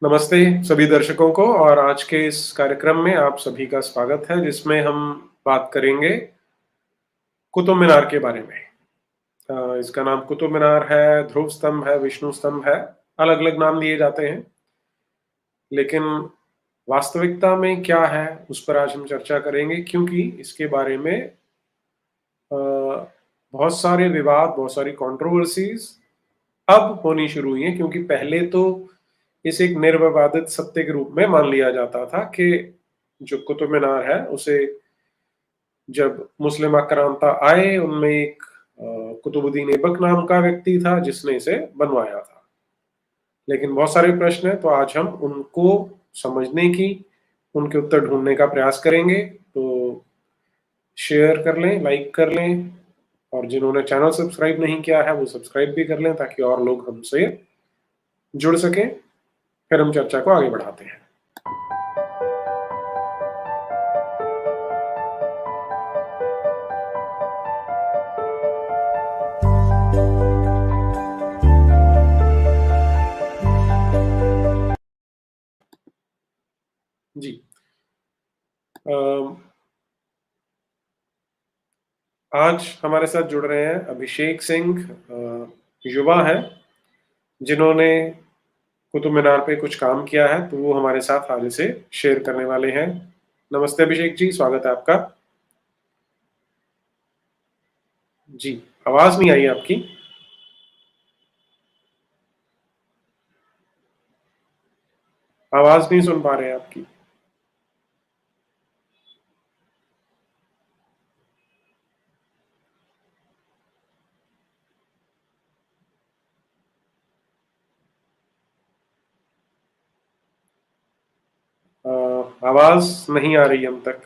नमस्ते सभी दर्शकों को और आज के इस कार्यक्रम में आप सभी का स्वागत है जिसमें हम बात करेंगे कुतुब मीनार के बारे में। इसका नाम कुतुब मीनार है, ध्रुव स्तंभ है, विष्णु स्तंभ है, अलग-अलग नाम दिए जाते हैं। लेकिन वास्तविकता में क्या है उस पर आज हम चर्चा करेंगे क्योंकि इसके बारे में बहुत सारे विवाद, बहुत सारी कंट्रोवर्सीज अब होनी शुरू हुई हैं क्योंकि पहले तो इसे एक निर्विवादित सत्य के रूप में मान लिया जाता था कि जो कुतुब मीनार है उसे जब मुस्लिम आक्रांता आए उनमें एक कुतुबुद्दीन ऐबक नाम का व्यक्ति था जिसने इसे बनवाया था। लेकिन बहुत सारे प्रश्न हैं तो आज हम उनको समझने की, उनके उत्तर ढूंढने का प्रयास करेंगे। तो शेयर कर लें, लाइक कर लें और जिन्होंने चैनल सब्सक्राइब नहीं किया है वो सब्सक्राइब भी कर लें ताकि और लोग हमसे जुड़ सकें। फिर हम चर्चा को आगे बढ़ाते हैं। जी, आज हमारे साथ जुड़ रहे हैं अभिषेक सिंह, युवा हैं जिन्होंने कुतुब मीनार पे कुछ काम किया है, तो वो हमारे साथ आज इसे शेयर करने वाले हैं। नमस्ते अभिषेक जी, स्वागत है आपका। जी, आवाज नहीं आई आपकी। आवाज नहीं सुन पा रहे हैं आपकी। आवाज नहीं आ रही हम तक।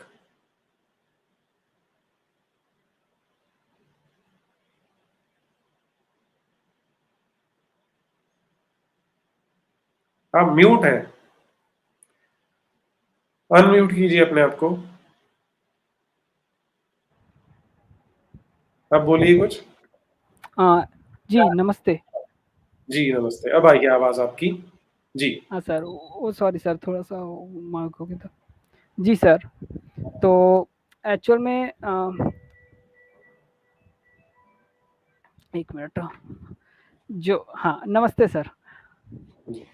आप म्यूट हैं, अनम्यूट कीजिए अपने आप को। अब बोलिए कुछ। जी नमस्ते। जी नमस्ते, अब आई है आवाज आपकी। जी हाँ सर, वो सॉरी सर, थोड़ा सा मार्क हो गया था। जी सर, तो एक्चुअल में 1 मिनट। जो हाँ, नमस्ते सर। जी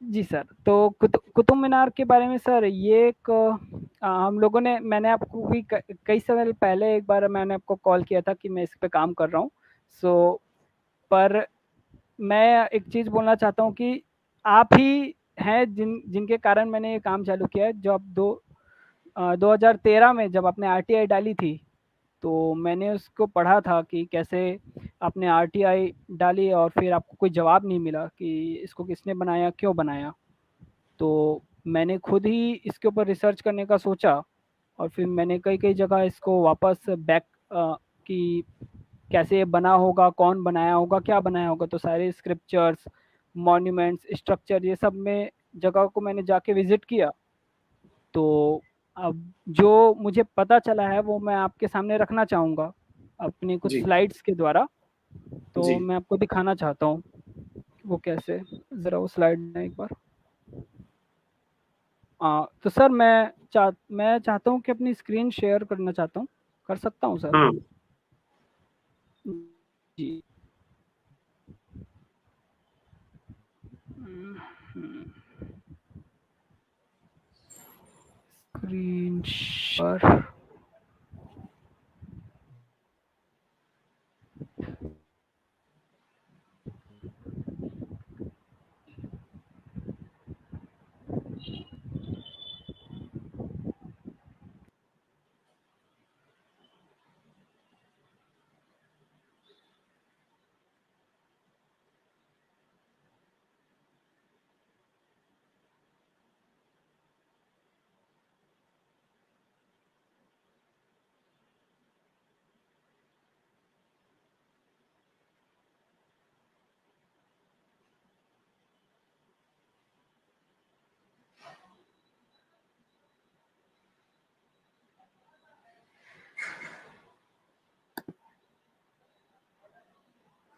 जी सर, तो कुतुब मीनार के बारे में सर ये एक हम लोगों ने मैंने आपको भी कई समय पहले एक बार मैंने आपको कॉल किया था कि मैं इस पे काम कर रहा हूँ। पर मैं एक चीज़ बोलना चाहता हूँ कि आप ही हैं जिनके कारण मैंने ये काम चालू किया है। जो अब 2013 में जब आपने आरटीआई डाली थी, तो मैंने उसको पढ़ा था कि कैसे आपने आरटीआई डाली और फिर आपको कोई जवाब नहीं मिला कि इसको किसने बनाया, क्यों बनाया। तो मैंने खुद ही इसके ऊपर रिसर्च करने का सोचा और फिर मैंने कई-कई जगह इसको वापस कि कैसे बना होगा, कौन बनाया होगा, क्या बनाया होगा, तो सारे स्क्रिप्चर्स, मॉन्यूमेंट्स, स्ट्रक्चर ये सब में जगह को मैंने जाके विज़िट किया। तो अब जो मुझे पता चला है वो मैं आपके सामने रखना चाहूँगा, अपनी कुछ जी स्लाइड्स के द्वारा। जी तो मैं आपको दिखाना चाहता हूँ, वो कैसे, ज़रा वो स्लाइड दें एक बार। तो सर मैं चाहता हूँ कि अपनी स्क्रीन शेयर करना चाहता हूँ, कर सकता हूँ सर? हम्म जी। हुँ, हुँ। Screen share.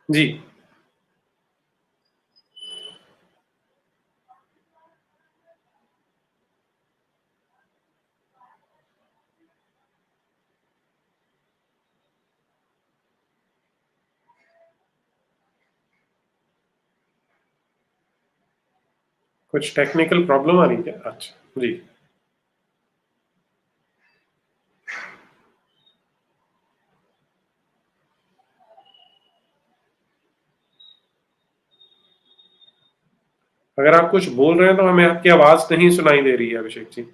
जी कुछ टेक्निकल प्रॉब्लम आ रही है? अच्छा जी। अगर आप कुछ बोल रहे हैं तो हमें आपकी आवाज नहीं सुनाई दे रही है अभिषेक जी।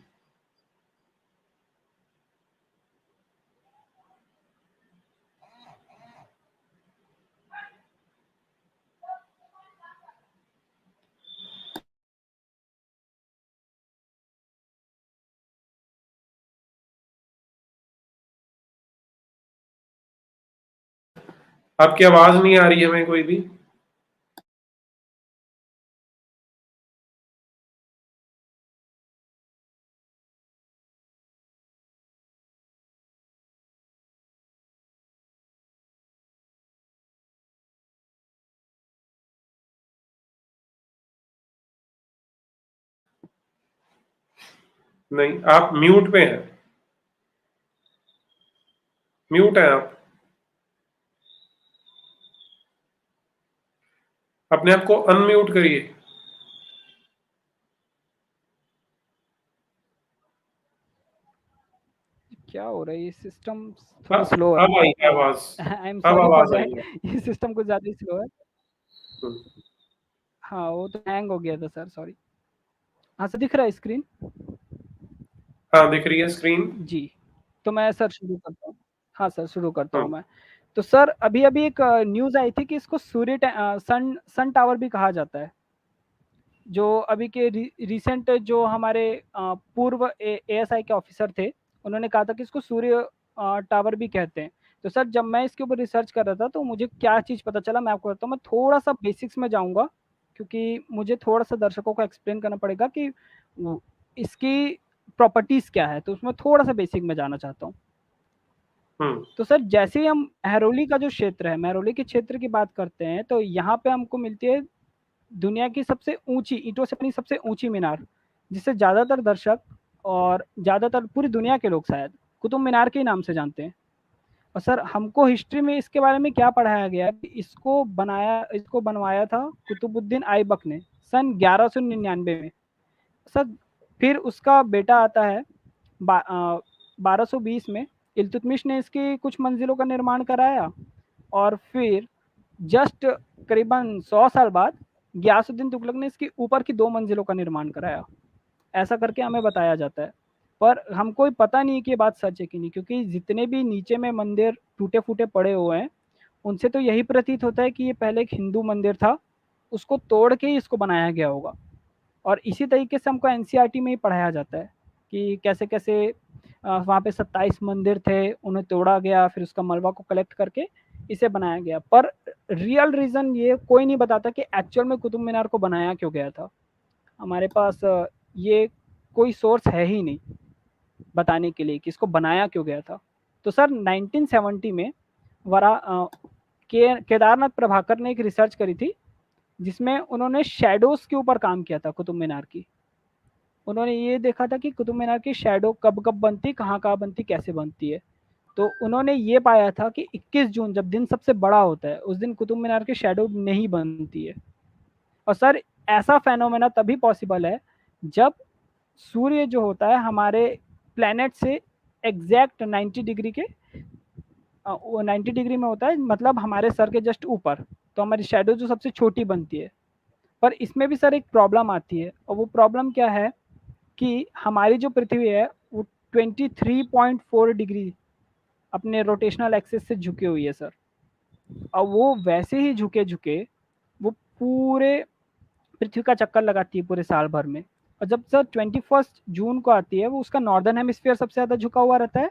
आपकी आवाज नहीं आ रही है हमें कोई भी। नहीं, आप म्यूट पे हैं। म्यूट है आप। अपने आप को अनम्यूट करिए। क्या हो रहा है, ये सिस्टम थोड़ा स्लो अब आई है है। आवाज। आई एम अब सॉरी फॉर आवाज आई दैट। है। ये सिस्टम कुछ ज़्यादा ही स्लो है। हम्म। हाँ, वो तो हैंग हो गया था सर, सॉरी। हाँ सर, दिख रहा है स्क्रीन? हाँ, दिख रही है स्क्रीन। जी, तो मैं सर शुरू करता हूँ। हाँ सर, शुरू करता हूँ हम्म। मैं। तो सर अभी-अभी एक न्यूज़ आई थी कि इसको सन सन टावर भी कहा जाता है। जो अभी के रिसेंट जो हमारे पूर्व एएसआई के ऑफिसर थे, उन्होंने कहा था कि इसको सूर्य टावर भी कहते हैं। तो सर जब मैं इसके ऊपर रिसर्च कर रहा था तो मुझे क्या चीज़ पता चला, मैं आपको बताता हूँ। मैं थोड़ा-सा बेसिक्स में जाऊँगा क्योंकि मुझे थोड़ा-सा दर्शकों को एक्सप्लेन करना पड़ेगा कि वो इसकी प्रॉपर्टीज़ क्या है, तो उसमें थोड़ा-सा बेसिक में जाना चाहता हूँ। हम्म। तो सर जैसे ही हम मेहरौली का जो क्षेत्र है, मेहरौली के क्षेत्र की बात करते हैं, तो यहाँ पे हमको मिलती है दुनिया की सबसे ऊँची, ईंटों से बनी सबसे ऊँची मीनार, जिसे ज़्यादातर दर्शक और ज़्यादातर पूरी दुनिया के लोग शायद कुतुब मीनार के ही नाम से जानते हैं। और सर हमको हिस्ट्री में इसके बारे में क्या पढ़ाया गया कि इसको बनवाया था कुतुबुद्दीन ऐबक ने सन 1199 में। सर फिर उसका बेटा आता है 1220 में, इल्तुतमिश ने इसकी कुछ मंजिलों का निर्माण कराया। और फिर जस्ट करीबन 100 साल बाद गियासुद्दीन तुगलक ने इसकी ऊपर की 2 मंजिलों का निर्माण कराया। ऐसा करके हमें बताया जाता है। पर हमको पता नहीं है कि ये बात सच है कि नहीं, क्योंकि जितने भी नीचे में मंदिर टूटे-फूटे पड़े हुए हैं, उनसे तो यही प्रतीत होता है कि ये पहले एक हिंदू मंदिर था, उसको तोड़ के ही इसको बनाया गया होगा। और इसी तरीके से हमको एनसीईआरटी में ही पढ़ाया जाता है कि कैसे-कैसे वहाँ पे 27 मंदिर थे, उन्हें तोड़ा गया, फिर उसका मलबा को कलेक्ट करके इसे बनाया गया। पर रियल रीज़न ये कोई नहीं बताता कि एक्चुअल में कुतुब मीनार को बनाया क्यों गया था। हमारे पास ये कोई सोर्स है ही नहीं बताने के लिए कि इसको बनाया क्यों गया था। तो सर 1970 में केदारनाथ प्रभाकर ने एक रिसर्च करी थी, जिसमें उन्होंने शैडोज़ के ऊपर काम किया था कुतुब मीनार की। उन्होंने ये देखा था कि कुतुब मीनार की शैडो कब-कब बनती, कहाँ-कहाँ बनती, कैसे बनती है। तो उन्होंने ये पाया था कि 21 जून जब दिन सबसे बड़ा होता है, उस दिन कुतुब मीनार की शैडो नहीं बनती है। और सर ऐसा फेनोमेना तभी पॉसिबल है जब सूर्य जो होता है हमारे प्लैनेट से एग्जैक्ट 90 डिग्री के वो 90 डिग्री में होता है, मतलब हमारे सर के जस्ट ऊपर। तो हमारी शैडो जो सबसे छोटी बनती है। पर इसमें भी सर एक प्रॉब्लम आती है, और वो प्रॉब्लम क्या है कि हमारी जो पृथ्वी है वो 23.4 डिग्री अपने रोटेशनल एक्सिस से झुकी हुई है सर। और वो वैसे ही झुके-झुके वो पूरे पृथ्वी का चक्कर लगाती है पूरे साल भर में। और जब सर 21 जून को आती है, वो उसका नॉर्दर्न हेमिस्फीयर सबसे ज़्यादा झुका हुआ रहता है।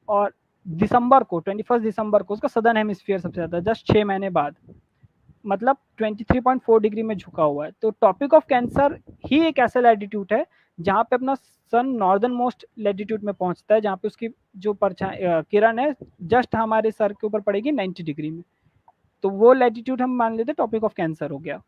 और दिसंबर को 21 दिसंबर को उसका सदर्न हेमिस्फीयर सबसे ज़्यादा, जस्ट 6 महीने बाद, मतलब 23.4 डिग्री में झुका हुआ है। तो ट्रॉपिक ऑफ कैंसर ही एक ऐसा लैटिट्यूड है जहाँ पे अपना सन नॉर्दर्न मोस्ट लैटिट्यूड में पहुंचता है, जहाँ पे उसकी जो किरण है जस्ट हमारे सर के ऊपर पड़ेगी 90 डिग्री में। तो वो लैटिट्यूड हम मान लेते टॉपिक ऑफ कैंसर हो गया।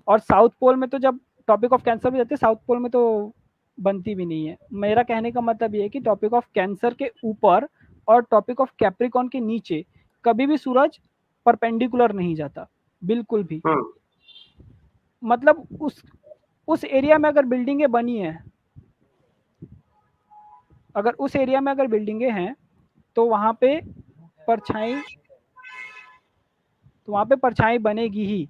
और साउथ पोल में तो जब टॉपिक ऑफ कैंसर भी जाते हैं, साउथ पोल में तो बनती भी नहीं है। मेरा कहने का मतलब ये है कि टॉपिक ऑफ कैंसर के ऊपर और टॉपिक ऑफ कैप्रिकॉन के नीचे कभी भी सूरज परपेंडिकुलर नहीं जाता, बिल्कुल भी। हम्म। मतलब उस एरिया में अगर बिल्डिंगें बनी हैं, अगर उस एरिया में अगर बिल्डिंगें हैं तो वहाँ पे परछाई बनेगी ही,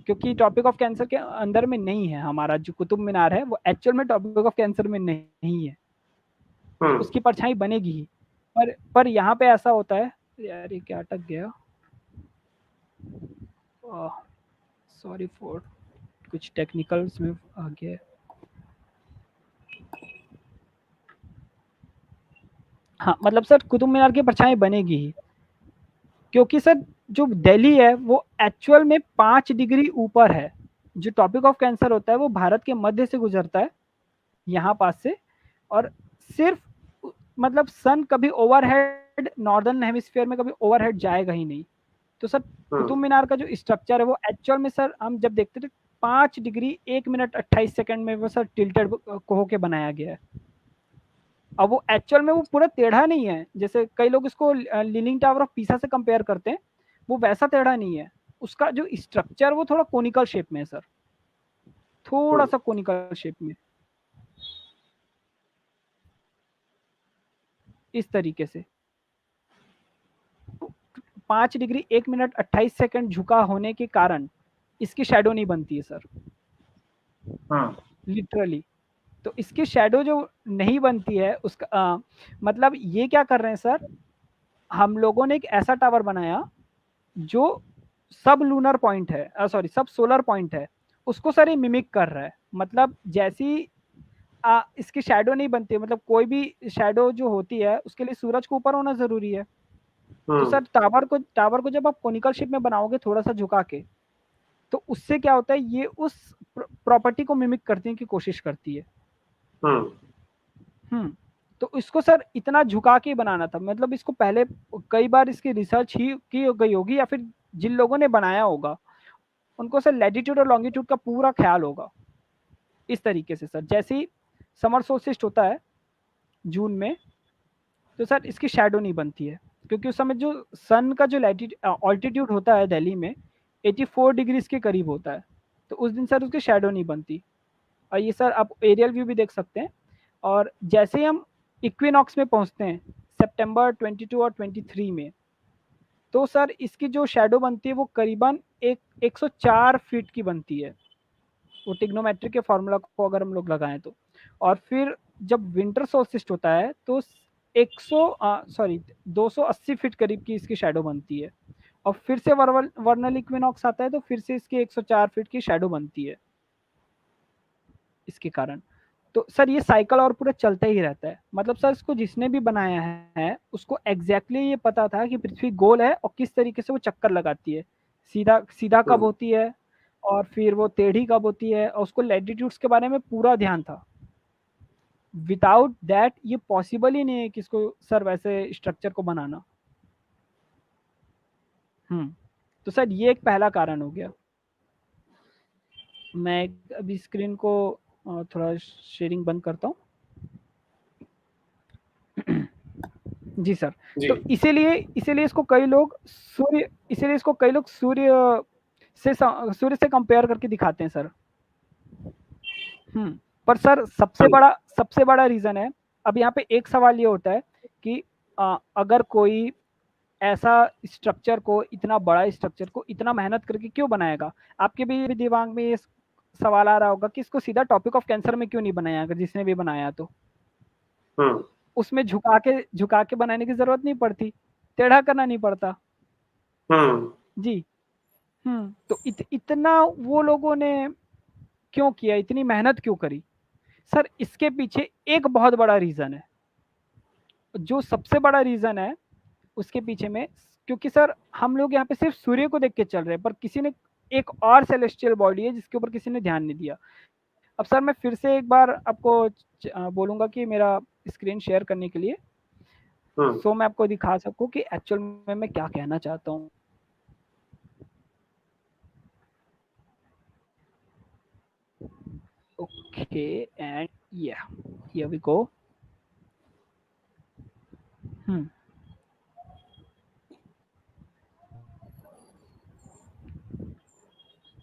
क्योंकि टॉपिक ऑफ कैंसर के अंदर में नहीं है। हमारा जो कुतुब मीनार है वो एक्चुअल में टॉपिक ऑफ कैंसर में नहीं है, तो उसकी परछाई बनेगी ही। पर यहाँ पे ऐसा होता है, यार ये क्या अटक गया, सॉरी फॉर, कुछ टेक्निकल्स में आ गया। हाँ, मतलब सर कुतुब मीनार की परछाई बनेगी ही, क्योंकि सर जो दिल्ली है वो एक्चुअल में 5 डिग्री ऊपर है। जो टॉपिक ऑफ कैंसर होता है वो भारत के मध्य से गुजरता है, यहाँ पास से, और सिर्फ मतलब सन कभी ओवरहेड नॉर्दर्न हेमिस्फीयर में कभी ओवरहेड जाएगा ही नहीं। तो सर कुतुब मीनार का जो स्ट्रक्चर है वो एक्चुअल में सर हम जब देखते थे 5 डिग्री 1 मिनट 28 सेकंड में वो सर टिल्टेड को होके बनाया गया है। अब वो एक्चुअल में वो पूरा टेढ़ा नहीं है, जैसे कई लोग इसको लीनिंग टावर ऑफ पीसा से कंपेयर करते हैं, वो वैसा टेढ़ा नहीं है। उसका जो स्ट्रक्चर वो थोड़ा कोनिकल शेप में है सर, थोड़ा सा कोनिकल शेप में, इस तरीके से। 5 डिग्री 1 मिनट 28 सेकंड झुका होने के कारण इसकी शैडो नहीं बनती है सर, लिटरली। तो इसकी शैडो जो नहीं बनती है उसका मतलब ये क्या कर रहे हैं सर, हम लोगों ने एक ऐसा टावर बनाया जो सब लूनर पॉइंट है, सॉरी सब सोलर पॉइंट है, उसको सर ये मिमिक कर रहा है। मतलब जैसी इसकी शैडो नहीं बनती है, मतलब कोई भी शैडो जो होती है उसके लिए सूरज को ऊपर होना जरूरी है। तो सर टावर को जब आप कोनिकल शेप में बनाओगे थोड़ा सा झुका के, तो उससे क्या होता है, ये उस प्रॉपर्टी को मिमिक करने की कोशिश करती है। तो इसको सर इतना झुका के बनाना था, मतलब इसको पहले कई बार इसकी रिसर्च ही की गई होगी, या फिर जिन लोगों ने बनाया होगा उनको सर लैटिट्यूड और लॉन्गिट्यूड का पूरा ख्याल होगा। इस तरीके से सर जैसे ही समर सोल्स्टिस होता है जून में, तो सर इसकी शैडो नहीं बनती है, क्योंकि उस समय जो सन का जो ऑल्टीट्यूड होता है दिल्ली में 84 डिग्रीज के करीब होता है, तो उस दिन सर उसकी शैडो नहीं बनती। और ये सर आप एरियल व्यू भी देख सकते हैं। और जैसे ही हम इक्विनॉक्स में पहुंचते हैं सितंबर 22 और 23 में, तो सर इसकी जो शैडो बनती है वो करीबन 104 फीट की बनती है, वो टिग्नोमेट्रिक के फार्मूला को अगर हम लोग लगाएं तो। और फिर जब विंटर सोल्स्टिस होता है तो 280 फीट करीब की इसकी शैडो बनती है। और फिर से वर्नल इक्विनॉक्स आता है तो फिर से इसकी 104 फीट की शैडो बनती है इसके कारण। तो सर ये साइकिल और पूरा चलता ही रहता है। मतलब सर इसको जिसने भी बनाया है उसको एग्जैक्टली ये पता था कि पृथ्वी गोल है और किस तरीके से वो चक्कर लगाती है, सीधा सीधा कब होती है और फिर वो टेढ़ी कब होती है, और उसको लैटिट्यूड्स के बारे में पूरा ध्यान था। विदाउट दैट ये पॉसिबल ही नहीं है कि इसको सर वैसे स्ट्रक्चर को बनाना। तो सर ये एक पहला कारण हो गया। मैं अभी स्क्रीन को थोड़ा शेयरिंग बंद करता हूँ। जी सर। तो इसीलिए इसको कई लोग सूर्य से कंपेयर करके दिखाते हैं सर। पर सर सबसे बड़ा रीजन है, अब यहाँ पे एक सवाल ये होता है कि अगर कोई ऐसा स्ट्रक्चर को, इतना बड़ा स्ट्रक्चर को इतना मेहनत करके क्यों बनाएगा। आपके भी दिमाग में ये सवाल आ रहा होगा कि इसको सीधा टॉपिक ऑफ कैंसर में क्यों नहीं बनाया, अगर जिसने भी बनाया तो उसमें झुका के बनाने की जरूरत नहीं पड़ती, टेढ़ा करना नहीं पड़ता। जी। तो इतना वो लोगों ने क्यों किया, इतनी मेहनत क्यों करी। सर इसके पीछे एक बहुत बड़ा रीजन है, जो सबसे बड़ा रीजन है उसके पीछे में, क्योंकि सर हम लोग यहाँ पे सिर्फ सूर्य को देख के चल रहे हैं, पर किसी ने एक और सेलेस्टियल बॉडी है जिसके ऊपर किसी ने ध्यान नहीं दिया। अब सर मैं फिर से एक बार आपको बोलूंगा कि मेरा स्क्रीन शेयर करने के लिए, सो मैं आपको दिखा सकूं कि एक्चुअल में मैं क्या कहना चाहता हूँ। Okay, and yeah, here we go.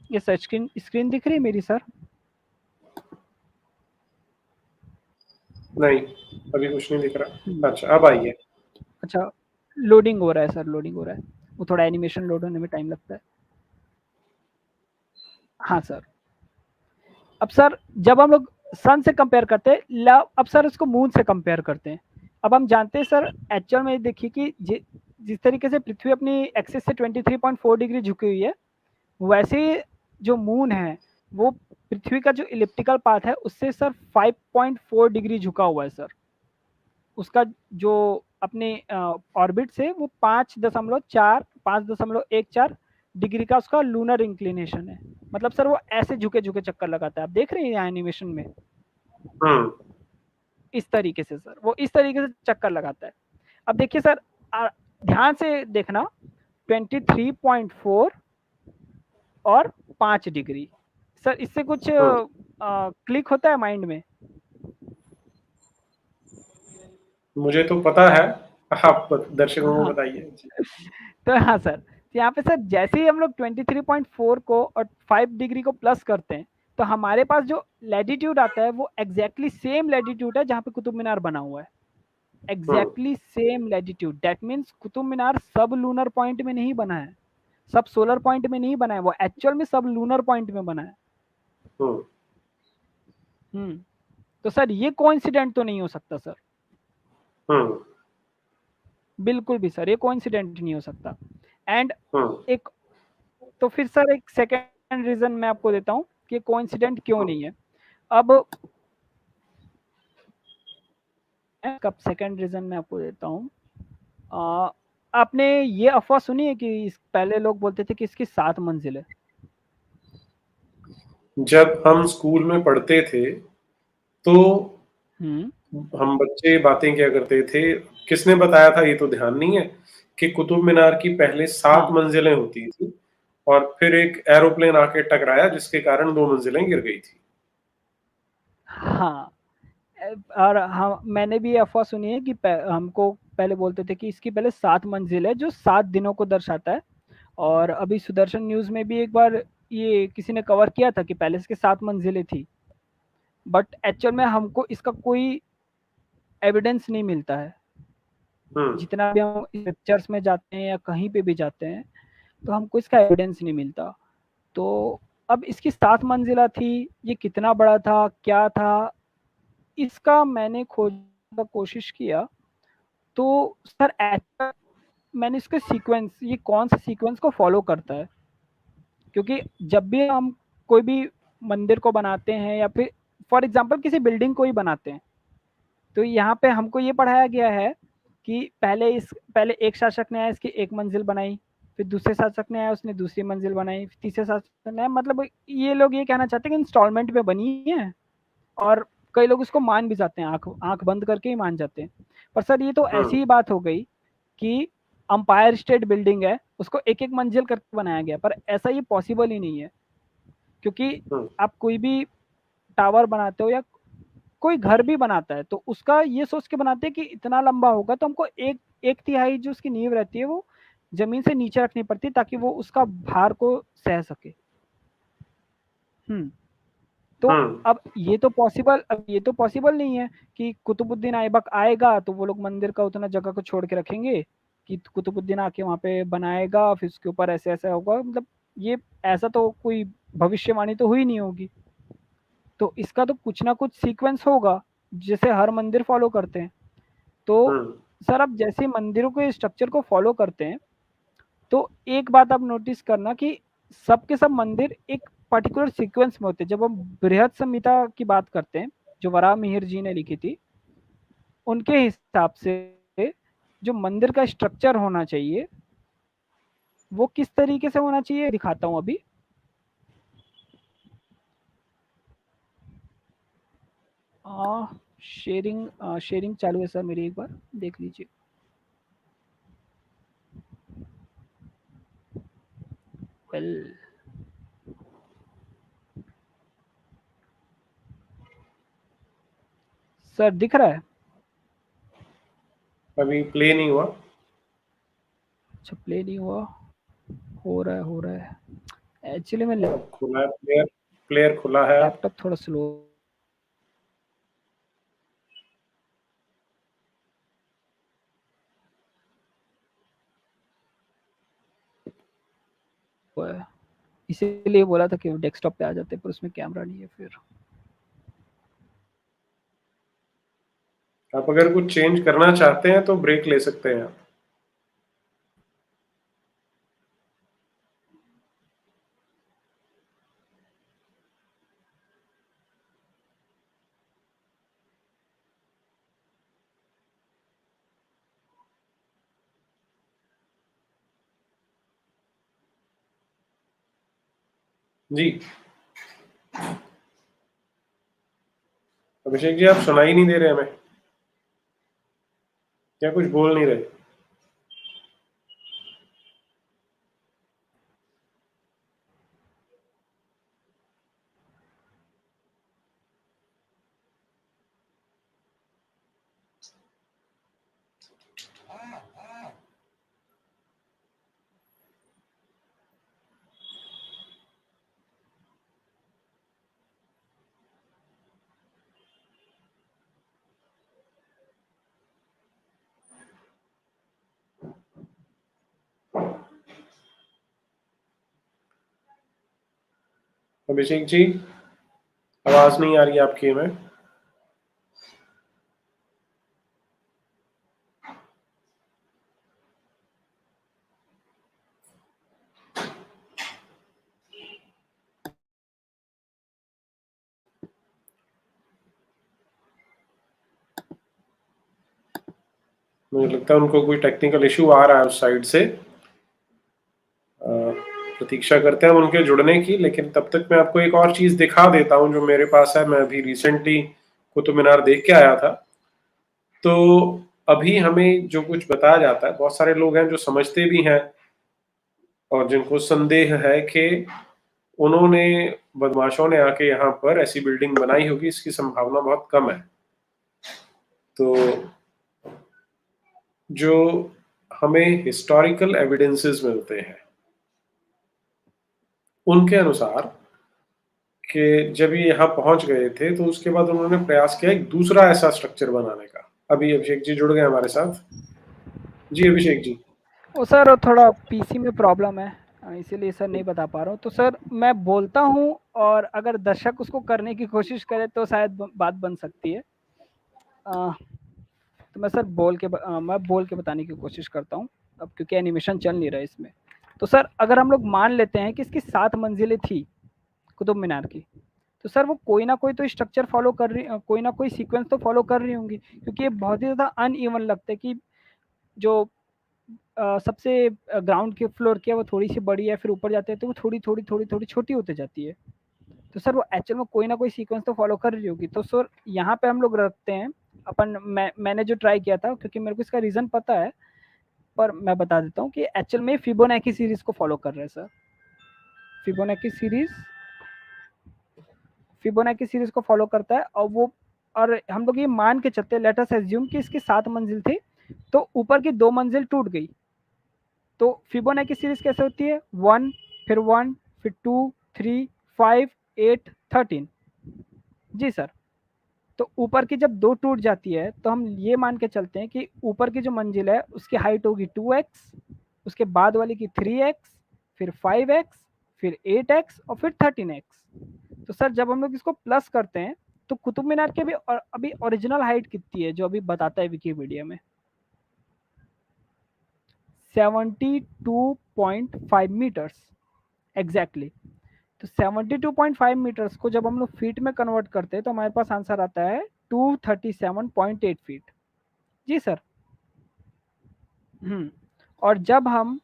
ये सर स्क्रीन दिख रही है मेरी सर? नहीं, अभी कुछ नहीं दिख रहा। अच्छा, अब आई है। अच्छा, लोडिंग हो रहा है सर, लोडिंग हो रहा है। वो थोड़ा एनिमेशन लोड होने में टाइम लगता है। हाँ सर। अब सर जब हम लोग सन से कंपेयर करते हैं, अब सर इसको मून से कंपेयर करते हैं। अब हम जानते हैं सर, एक्चुअल में देखिए कि जिस तरीके से पृथ्वी अपनी एक्सिस से 23.4 डिग्री झुकी हुई है, वैसे ही जो मून है वो पृथ्वी का जो इलिप्टिकल पाथ है उससे सर 5.4 डिग्री झुका हुआ है सर। उसका जो अपने ऑर्बिट से वो 5.14 डिग्री का उसका लूनर इंक्लिनेशन है। मतलब सर वो ऐसे झुके झुके चक्कर लगाता है, आप देख रहे हैं यहाँ एनिमेशन में। इस तरीके से सर वो इस तरीके से चक्कर लगाता है। अब देखिए सर, ध्यान से देखना, 23.4 और 5 डिग्री। सर इससे कुछ क्लिक होता है माइंड में? मुझे तो पता है, आप दर्शकों को हाँ। बताइए। तो हाँ सर, तो यहाँ पे सर जैसे ही हम लोग 23.4 को और 5 डिग्री को प्लस करते हैं, तो हमारे पास जो लैटिट्यूड आता है वो एग्जैक्टली सेम लैटिट्यूड है जहाँ पे कुतुब मीनार बना हुआ है। Exactly same latitude, that means Qutub Minar sublunar point में नहीं बना है, सब सोलर पॉइंट में नहीं बना है, वो एक्चुअल में सब लूनर पॉइंट में बना है। तो सर ये कोइंसिडेंट तो नहीं हो सकता सर, बिल्कुल भी सर ये कोइंसिडेंट नहीं हो सकता। एंड एक, तो फिर सर एक सेकेंड रीजन मैं आपको देता हूँ कि कोइंसिडेंट क्यों नहीं है। अब कब सेकेंड रीजन मैं आपको देता हूँ, आपने ये अफवाह सुनी है कि पहले लोग बोलते थे कि इसकी 7 मंजिल है? जब हम स्कूल में पढ़ते थे तो हम बच्चे बातें क्या करते थे, किसने बताया था ये तो ध्यान नहीं है, कि कुतुब मीनार की पहले 7 मंजिलें होती थी और फिर एक एरोप्लेन आके टकराया जिसके कारण 2 मंजिलें गिर गई थी। हाँ, और हाँ मैंने भी अफवाह सुनी है कि हमको पहले बोलते थे कि इसकी पहले 7 मंजिल है जो 7 दिनों को दर्शाता है। और अभी सुदर्शन न्यूज में भी एक बार ये किसी ने कवर किया था कि पहले इसके 7 मंजिलें थी, बट एक्चुअल में हमको इसका कोई एविडेंस नहीं मिलता है। जितना भी हम पिक्चर्स में जाते हैं या कहीं पे भी जाते हैं तो हमको इसका एविडेंस नहीं मिलता। तो अब इसकी 7 मंजिला थी, ये कितना बड़ा था, क्या था, इसका मैंने खोजने का कोशिश किया। तो सर मैंने इसके सीक्वेंस, ये कौन सा सीक्वेंस को फॉलो करता है, क्योंकि जब भी हम कोई भी मंदिर को बनाते हैं या फिर फॉर एग्जांपल किसी बिल्डिंग को ही बनाते हैं, तो यहाँ पे हमको ये पढ़ाया गया है कि पहले एक शासक ने आया, इसकी एक मंजिल बनाई, फिर दूसरे शासक ने आया, उसने दूसरी मंजिल बनाई, फिर तीसरे शासक ने आया। मतलब ये लोग ये कहना चाहते हैं कि इंस्टॉलमेंट पे बनी है, और कई लोग इसको मान भी जाते हैं, आंख आंख बंद करके ही मान जाते हैं। पर सर ये तो ऐसी ही बात हो गई कि अंपायर स्टेट बिल्डिंग है, उसको एक एक मंजिल करके बनाया गया, पर ऐसा ये पॉसिबल ही नहीं है। क्योंकि आप कोई भी टावर बनाते हो या कोई घर भी बनाता है तो उसका ये सोच के बनाते हैं कि इतना लंबा होगा तो हमको एक एक तिहाई जो उसकी नींव रहती है वो जमीन से नीचे रखनी पड़ती है ताकि वो उसका भार को सह सके। तो अब ये तो पॉसिबल नहीं है कि कुतुबुद्दीन ऐबक आएगा तो वो लोग मंदिर का उतना जगह को छोड़ के रखेंगे कि कुतुबुद्दीन आके वहां पे बनाएगा, फिर उसके ऊपर ऐसे ऐसा होगा। मतलब ये ऐसा तो कोई भविष्यवाणी तो हुई नहीं होगी। तो इसका तो कुछ ना कुछ सीक्वेंस होगा जैसे हर मंदिर फॉलो करते हैं। तो सर आप जैसे मंदिरों के स्ट्रक्चर को फॉलो करते हैं तो एक बात आप नोटिस करना कि सब के सब मंदिर एक पर्टिकुलर सीक्वेंस में होते हैं। जब हम बृहद संहिता की बात करते हैं जो वराह मिहिर जी ने लिखी थी, उनके हिसाब से जो मंदिर का स्ट्रक्चर होना चाहिए वो किस तरीके से होना चाहिए दिखाता हूं अभी। शेयरिंग चालू है सर मेरी, एक बार देख लीजिए। वेल, सर दिख रहा है? अभी प्ले नहीं हुआ। अच्छा, प्ले नहीं हुआ, हो रहा है एक्चुअली मैं अब खुला है, प्लेयर प्लेयर खुला है। लैपटॉप थोड़ा स्लो। इसीलिए बोला था कि डेस्कटॉप पे आ जाते, पर उसमें कैमरा नहीं है। फिर आप अगर कुछ चेंज करना चाहते हैं तो ब्रेक ले सकते हैं आप। जी अभिषेक जी, आप सुनाई नहीं दे रहे हमें, क्या कुछ बोल नहीं रहे? अभिषेक जी, आवाज नहीं आ रही आपकी हमें। मुझे लगता है उनको कोई टेक्निकल इशू आ रहा है उस साइड से। प्रतीक्षा करते हैं उनके जुड़ने की, लेकिन तब तक मैं आपको एक और चीज दिखा देता हूँ जो मेरे पास है। मैं अभी रिसेंटली कुतुब मीनार देख के आया था। तो अभी हमें जो कुछ बताया जाता है, बहुत सारे लोग हैं जो समझते भी हैं और जिनको संदेह है कि उन्होंने, बदमाशों ने आके यहाँ पर ऐसी बिल्डिंग बनाई होगी, इसकी संभावना बहुत कम है। तो जो हमें हिस्टोरिकल एविडेंसेस मिलते हैं उनके अनुसार कि जब ये यहाँ पहुंच गए थे तो उसके बाद उन्होंने प्रयास किया एक दूसरा ऐसा स्ट्रक्चर बनाने का। अभी अभिषेक जी जुड़ गए हमारे साथ। जी अभिषेक जी। वो सर थोड़ा पीसी में प्रॉब्लम है, इसीलिए सर नहीं बता पा रहा हूँ। तो सर मैं बोलता हूँ और अगर दर्शक उसको करने की कोशिश करे तो शायद बात बन सकती है। तो मैं सर मैं बोल के बताने की कोशिश करता हूँ अब, क्योंकि एनिमेशन चल नहीं रहा है इसमें। तो सर अगर हम लोग मान लेते हैं कि इसकी 7 मंजिलें थी कुतुब मीनार की, तो सर वो कोई ना कोई तो स्ट्रक्चर फॉलो कर रही, कोई ना कोई सीक्वेंस तो फॉलो कर रही होंगी, क्योंकि ये बहुत ही ज़्यादा अनइवन लगता है कि जो सबसे ग्राउंड के फ्लोर की है वो थोड़ी सी बड़ी है, फिर ऊपर जाते हैं तो वो थोड़ी थोड़ी थोड़ी थोड़ी छोटी होती जाती है। तो सर वो एक्चुअल में कोई ना कोई सीक्वेंस तो फॉलो कर रही होगी। तो सर यहाँ पे हम लोग रखते हैं अपन, मैंने जो ट्राई किया था, क्योंकि मेरे को इसका रीज़न पता है, पर मैं बता देता हूँ कि एक्चुअल में फिबोनाची सीरीज को फॉलो कर रहे हैं सर। फिबोनाची सीरीज को फॉलो करता है, और हम लोग ये मान के चलते हैं, लेट अस एज्यूम कि इसकी 7 मंजिल थी, तो ऊपर की 2 मंजिल टूट गई। तो फिबोनाची सीरीज कैसे होती है? 1 फिर 2 3 5 8 13। जी सर। तो ऊपर की जब 2 टूट जाती है तो हम ये मान के चलते हैं कि ऊपर की जो मंजिल है उसकी हाइट होगी 2x, उसके बाद वाली की 3x, फिर 5x, फिर 8x और फिर 13x। तो सर जब हम लोग इसको प्लस करते हैं तो कुतुब मीनार की अभी ओरिजिनल हाइट कितनी है जो अभी बताता है विकिपीडिया में? 72.5 मीटर्स एग्जैक्टली। तो 72.5 मीटर्स को जब हम लोग फीट में कन्वर्ट करते हैं तो हमारे पास आंसर आता है 237.8 फीट। जी सर। और जब हम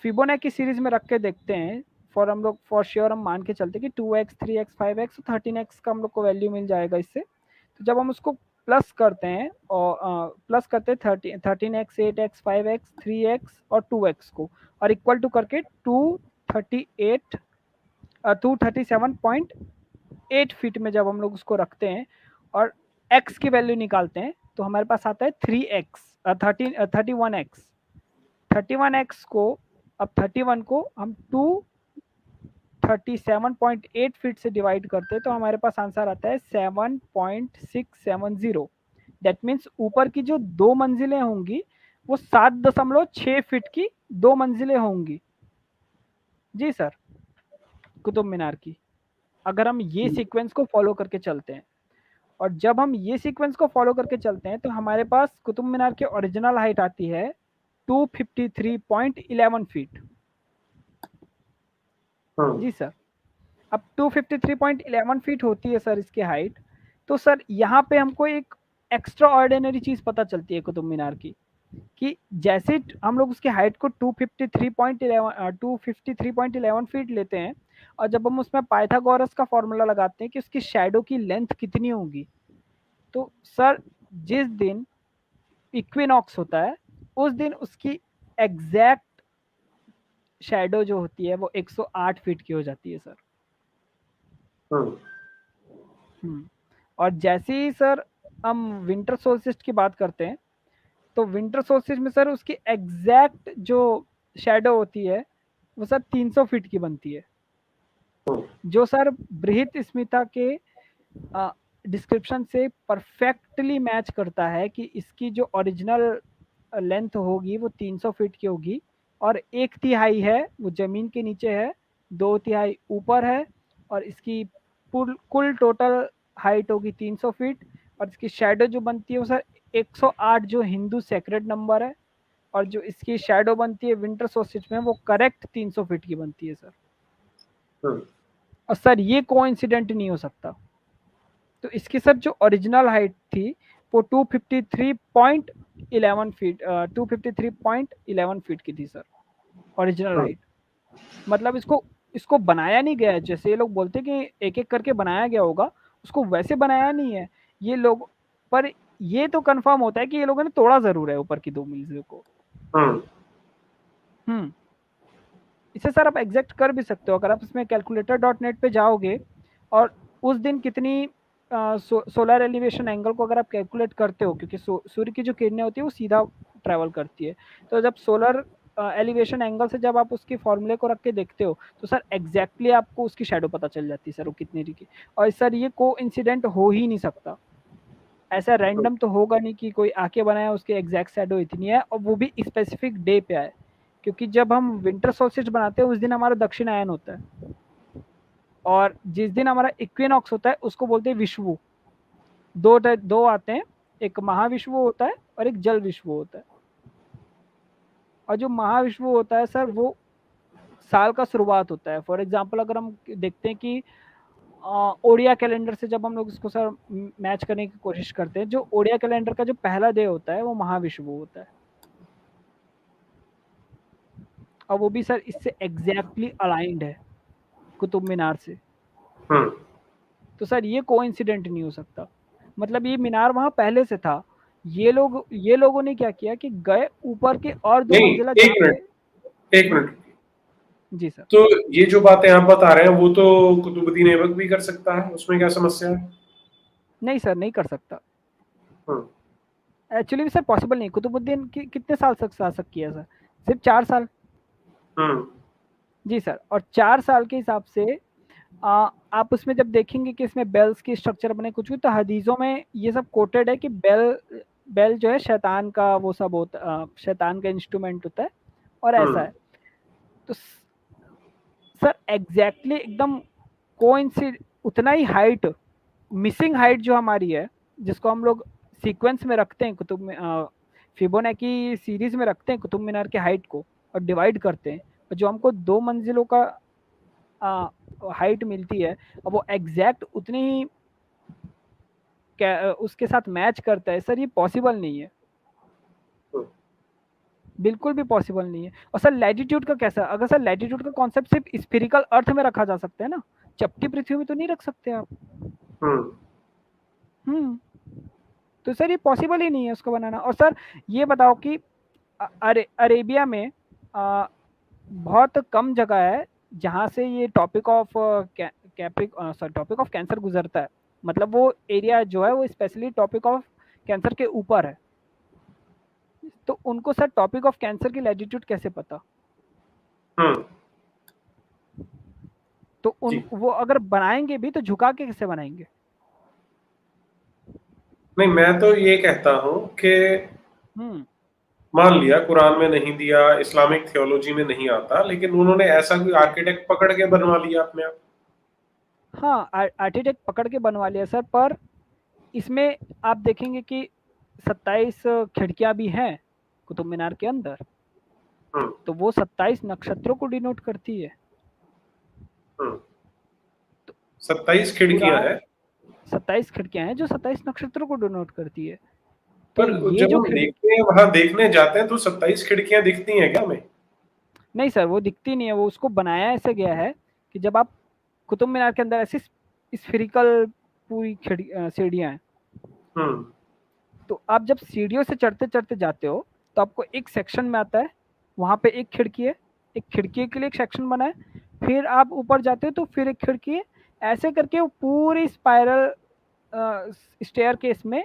फिबोनाची सीरीज में रख के देखते हैं, फॉर श्योर हम मान के चलते कि 2x 3x 5x 13x का हम लोग को वैल्यू मिल जाएगा इससे। तो जब हम उसको प्लस करते हैं और प्लस करते हैं 13x 8x 5x 3x और 2x को, और इक्वल टू करके 237.8 फीट में जब हम लोग उसको रखते हैं और x की वैल्यू निकालते हैं तो हमारे पास आता है 31x को, अब 31 को हम 237.8 फीट से डिवाइड करते हैं तो हमारे पास आंसर आता है 7.670। दैट मीन्स ऊपर की जो 2 मंजिलें होंगी वो 7.6 फीट की 2 मंजिलें होंगी। जी सर। कुतुब मीनार की, अगर हम ये सीक्वेंस को फॉलो करके चलते हैं। और जब हम ये सीक्वेंस को फॉलो करके चलते हैं तो हमारे पास कुतुब मीनार की ओरिजिनल हाइट आती है 253.11 फीट। जी सर, अब 253.11 फीट होती है सर इसकी हाइट। तो सर यहाँ पे हमको एक एक्स्ट्रा ऑर्डिनरी चीज पता चलती है कुतुब मीनार की, कि जैसे हम लोग उसकी हाइट को 253.11 फीट लेते हैं, और जब हम उसमें पाइथागोरस का फॉर्मूला लगाते हैं कि उसकी शैडो की लेंथ कितनी होगी, तो सर जिस दिन इक्विनॉक्स होता है उस दिन उसकी एग्जैक्ट शैडो जो होती है वो 108 फीट की हो जाती है सर। और जैसे ही सर हम विंटर सोल्स्टिस की बात करते हैं, तो विंटर सोल्स्टिस में सर उसकी एग्जैक्ट जो शैडो होती है वो सर 300 फीट की बनती है, जो सर बृहत स्मिता के डिस्क्रिप्शन से परफेक्टली मैच करता है कि इसकी जो ओरिजिनल लेंथ होगी वो 300 फीट की होगी, और 1/3 है वो ज़मीन के नीचे है, 2/3 ऊपर है, और इसकी कुल टोटल हाइट होगी 300 फीट, और इसकी शैडो जो बनती है वो सर 108 जो हिंदू सेक्रेड नंबर है, और जो इसकी शैडो बनती है विंटर सोल्स्टिस में वो करेक्ट 300 फीट की बनती है सर। और सर ये कोइंसिडेंट नहीं हो सकता। तो इसकी सर जो ओरिजिनल हाइट थी वो 253.11 फीट 253.11 फीट की थी सर, ओरिजिनल हाइट। मतलब इसको इसको बनाया नहीं गया है, जैसे ये लोग बोलते कि एक एक करके बनाया गया होगा, उसको वैसे बनाया नहीं है ये लोग। पर ये तो कंफर्म होता है कि ये लोगों ने तोड़ा जरूर है ऊपर की 2 मील्स को। इसे सर आप एग्जैक्ट कर भी सकते हो, अगर आप इसमें calculator.net पे जाओगे और उस दिन कितनी सोलर एलिवेशन एंगल को अगर आप कैलकुलेट करते हो, क्योंकि सूर्य की जो किरणें होती है वो सीधा ट्रैवल करती है, तो जब सोलर एलिवेशन एंगल से जब आप उसके फॉर्मूले को रख के देखते हो तो सर एग्जैक्टली आपको उसकी शैडो पता चल जाती है सर वो कितनी की। और सर ये कोइंसिडेंट हो ही नहीं सकता, ऐसा रैंडम तो होगा नहीं कि कोई आके बनाया उसकी एग्जैक्ट शैडो इतनी है, और वो भी स्पेसिफिक डे पे आए, क्योंकि जब हम विंटर सोल्स्टिस बनाते हैं उस दिन हमारा दक्षिणायन होता है, और जिस दिन हमारा इक्विनॉक्स होता है उसको बोलते हैं विषुवु। दो आते हैं, एक महाविषुवु होता है और एक जल विषुवु होता है। और जो महाविषुवु होता है सर वो साल का शुरुआत होता है। फॉर एग्जाम्पल अगर हम देखते हैं कि ओडिया कैलेंडर से जब हम लोग इसको सर मैच करने की कोशिश करते हैं, जो ओडिया कैलेंडर का जो पहला डे होता है वो महाविषुवु होता है, और वो भी सर इससे एग्जैक्टली अलाइंड है कुतुब मीनार से। तो सर ये कोइंसिडेंट नहीं हो सकता, मतलब ये मीनार वहां पहले से था। ये लोगों ने क्या किया कि गए ऊपर के और 2 मंजिला जहाँ पे। एक मिनट। जी सर। तो ये जो बातें आप बता रहे हैं वो तो कुतुबुद्दीन ऐबक भी कर सकता है, उसमें क्या समस्या है? नहीं सर नहीं कर सकता, एक्चुअली सर पॉसिबल नहीं। कुतुबुद्दीन कितने साल तक शासक किया सर? सिर्फ 4 साल। जी सर, और 4 साल के हिसाब से आप उसमें जब देखेंगे कि इसमें बेल्स की स्ट्रक्चर बने कुछ भी, तो हदीसों में ये सब कोटेड है कि बेल जो है शैतान का वो सब होता, शैतान का इंस्ट्रूमेंट होता है, और ऐसा है। तो सर एग्जैक्टली एकदम कोइंसिड उतना ही हाइट, मिसिंग हाइट जो हमारी है, जिसको हम लोग सीक्वेंस में रखते हैं कुतुब में, फिबोनाची सीरीज में रखते हैं कुतुब मीनार के हाइट को और डिवाइड करते हैं, और जो हमको 2 मंजिलों का हाइट मिलती है, और वो एग्जैक्ट उतनी ही उसके साथ मैच करता है, सर ये पॉसिबल नहीं है, बिल्कुल भी पॉसिबल नहीं है। और सर लैटिट्यूड का कैसा? अगर सर लैटिट्यूड का कॉन्सेप्ट सिर्फ स्फेरिकल अर्थ में रखा जा सकता है ना, चपटी पृथ्वी में तो नहीं रख सकते आप। तो सर ये पॉसिबल ही नहीं है उसको बनाना। और सर ये बताओ कि अरेबिया में बहुत कम जगह है जहाँ से ये टॉपिक ऑफ कैंसर गुजरता है, मतलब वो एरिया जो है वो स्पेशली टॉपिक ऑफ कैंसर के ऊपर है। तो उनको सर टॉपिक ऑफ कैंसर की लैटिट्यूड कैसे पता? तो वो अगर बनाएंगे भी तो झुका के कैसे बनाएंगे? नहीं, मैं तो ये कहता हूँ कि मान लिया कुरान में नहीं दिया, इस्लामिक थियोलॉजी में नहीं आता, लेकिन उन्होंने ऐसा कोई आर्किटेक्ट पकड़ के बनवा लिया अपने आप। हाँ, आर्किटेक्ट पकड़ के बनवा लिया सर, पर इसमें आप देखेंगे कि 27 खिड़कियां भी हैं कुतुब मीनार के अंदर, हम्म। तो वो 27 नक्षत्रों को डिनोट करती है। हम्म। तो 27 खिड़कियां कुरान हैं। 27 खिड़कियां हैं जो 27 नक्षत्रों को डिनोट करती है। तो पर ये जब जो हम खिड़की, देखते हैं, वहां देखने जाते हैं, तो 27 खिड़कियां दिखती हैं क्या हमें? नहीं सर वो दिखती नहीं है, वो उसको बनाया ऐसे गया है कि जब आप कुतुब मीनार के अंदर ऐसी स्फेरिकल पूरी सीढ़ियां हैं, हम्म। तो आप जब सीढ़ियों से चढ़ते चढ़ते जाते हो तो आपको एक सेक्शन में आता है, वहां पे एक खिड़की है, एक खिड़की के लिए एक सेक्शन बना है, फिर आप ऊपर जाते हो तो फिर एक खिड़की है, ऐसे करके वो पूरी स्पाइरल स्टेयर केस में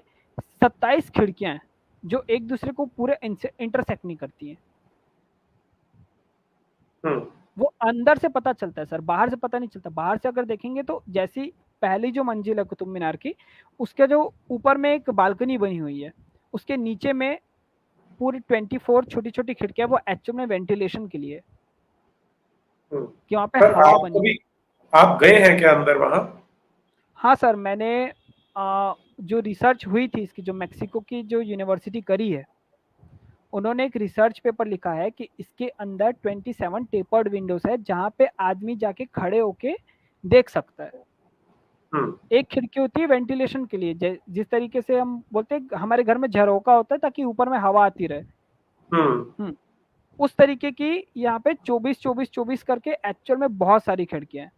27 खिड़कियां हैं जो एक दूसरे को पूरे इंटरसेक्ट नहीं करती हैं। हम्म। वो अंदर से पता चलता है सर, बाहर से पता नहीं चलता। बाहर से अगर देखेंगे तो जैसी पहली जो मंजिल है कुतुब मीनार की, उसके जो ऊपर में एक बालकनी बनी हुई है, उसके नीचे में पूरी 24 छोटी छोटी खिड़कियां, वो एक्चुअल में वेंटिलेशन के लिए, हम्म। कि वहां पे पर हवा आप बनी। कभी, आप गए हैं क्या अंदर वहां? हाँ सर, मैंने जो रिसर्च हुई थी इसकी, जो मेक्सिको की जो यूनिवर्सिटी करी है, उन्होंने एक रिसर्च पेपर लिखा है कि इसके अंदर 27 टेपर्ड विंडोज है जहां पे आदमी जाके खड़े होके देख सकता है। हम्म। एक खिड़की होती है वेंटिलेशन के लिए, जिस तरीके से हम बोलते हैं हमारे घर में झरोका होता है ताकि ऊपर में हवा आती रहे। हम्म। उस तरीके की यहाँ पे 24 करके एक्चुअल में बहुत सारी खिड़कियां हैं।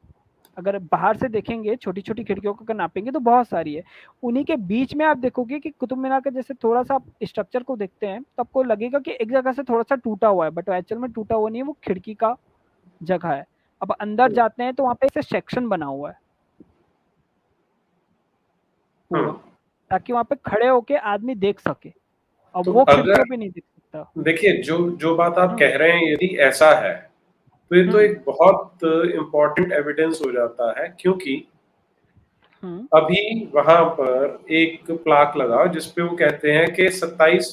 अगर बाहर से देखेंगे छोटी छोटी खिड़कियों को अगर नापेंगे तो बहुत सारी है। उन्हीं के बीच में आप देखोगे कि कुतुब मीनार का जैसे थोड़ा सा आप स्ट्रक्चर को देखते हैं तो आपको लगेगा कि एक जगह से थोड़ा सा टूटा हुआ है, बट एक्चुअल में टूटा हुआ नहीं है, वो खिड़की का जगह है। अब अंदर हम्म। जाते हैं तो वहां पे ऐसे सेक्शन बना हुआ है पूरा, हम्म। ताकि वहां पे खड़े होके आदमी देख सके। अब तो वो अगर, खिड़कियों पे नहीं देख सकता। देखिए, जो जो बात आप हम्म कह रहे हैं, यदि ऐसा है तो ये तो हम्म एक बहुत इम्पोर्टेंट एविडेंस हो जाता है, क्योंकि हम्म अभी वहां पर एक प्लाक लगा जिसपे वो कहते हैं कि 27